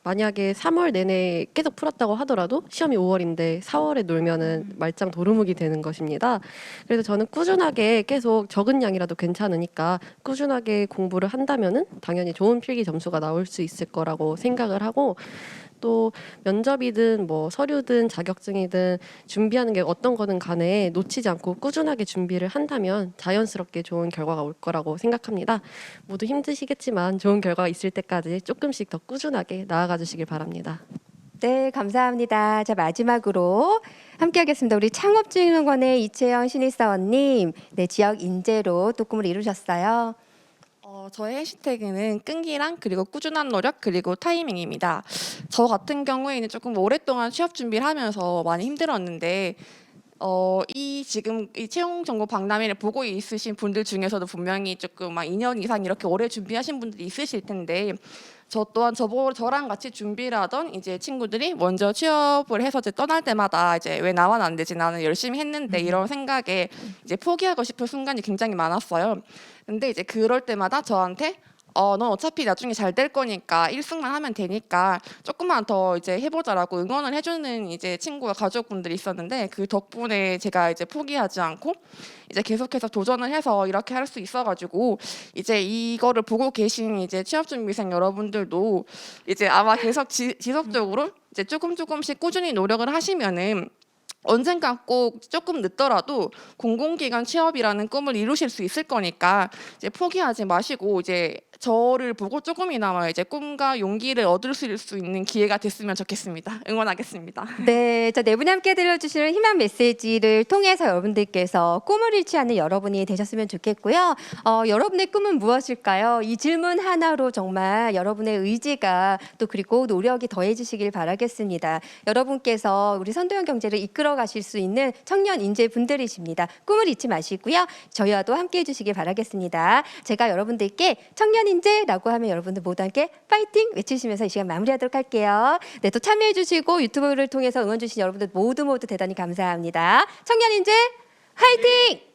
만약에 3월 내내 계속 풀었다고 하더라도 시험이 5월인데 4월에 놀면은 말짱 도루묵이 되는 것입니다. 그래서 저는 꾸준하게 계속 적은 양이라도 괜찮으니까 꾸준하게 공부를 한다면은 당연히 좋은 필기 점수가 나올 수 있을 거라고 생각을 하고, 또 면접이든 뭐 서류든 자격증이든 준비하는 게 어떤 거는 간에 놓치지 않고 꾸준하게 준비를 한다면 자연스럽게 좋은 결과가 올 거라고 생각합니다. 모두 힘드시겠지만 좋은 결과가 있을 때까지 조금씩 더 꾸준하게 나아가 주시길 바랍니다. 네, 감사합니다. 자, 마지막으로 함께하겠습니다. 우리 창업진흥원의 이채영 신입사원님, 네, 지역 인재로 또 꿈을 이루셨어요. 저의 해시태그는 끈기랑 그리고 꾸준한 노력 그리고 타이밍입니다. 저 같은 경우에는 조금 오랫동안 취업 준비를 하면서 많이 힘들었는데 이 지금 이 채용 정보 박람회를 보고 있으신 분들 중에서도 분명히 조금 막 2년 이상 이렇게 오래 준비하신 분들이 있으실 텐데, 저 또한 저랑 같이 준비를 하던 이제 친구들이 먼저 취업을 해서 이제 떠날 때마다 이제 왜 나만 안 되지, 나는 열심히 했는데, 이런 생각에 이제 포기하고 싶은 순간이 굉장히 많았어요. 근데 이제 그럴 때마다 저한테 넌 어차피 나중에 잘 될 거니까 1승만 하면 되니까 조금만 더 이제 해보자라고 응원을 해주는 이제 친구와 가족분들이 있었는데, 그 덕분에 제가 이제 포기하지 않고 이제 계속해서 도전을 해서 이렇게 할 수 있어가지고, 이제 이거를 보고 계신 이제 취업준비생 여러분들도 이제 아마 계속 지속적으로 이제 조금씩 꾸준히 노력을 하시면은 언젠가 꼭 조금 늦더라도 공공기관 취업이라는 꿈을 이루실 수 있을 거니까 이제 포기하지 마시고, 이제 저를 보고 조금이나마 이제 꿈과 용기를 얻을 수 있는 기회가 됐으면 좋겠습니다. 응원하겠습니다. 네, 자, 네 분이 함께 들려주시는 희망 메시지를 통해서 여러분들께서 꿈을 잃지 않는 여러분이 되셨으면 좋겠고요. 여러분의 꿈은 무엇일까요? 이 질문 하나로 정말 여러분의 의지가 또 그리고 노력이 더해지시길 바라겠습니다. 여러분께서 우리 선도형 경제를 이끌어 가실 수 있는 청년 인재 분들이십니다. 꿈을 잊지 마시고요. 저희와도 함께 해주시길 바라겠습니다. 제가 여러분들께 청년 인재라고 하면 여러분들 모두 함께 파이팅 외치시면서 이 시간 마무리하도록 할게요. 네, 또 참여해주시고 유튜브를 통해서 응원 주신 여러분들 모두 대단히 감사합니다. 청년 인재 화이팅!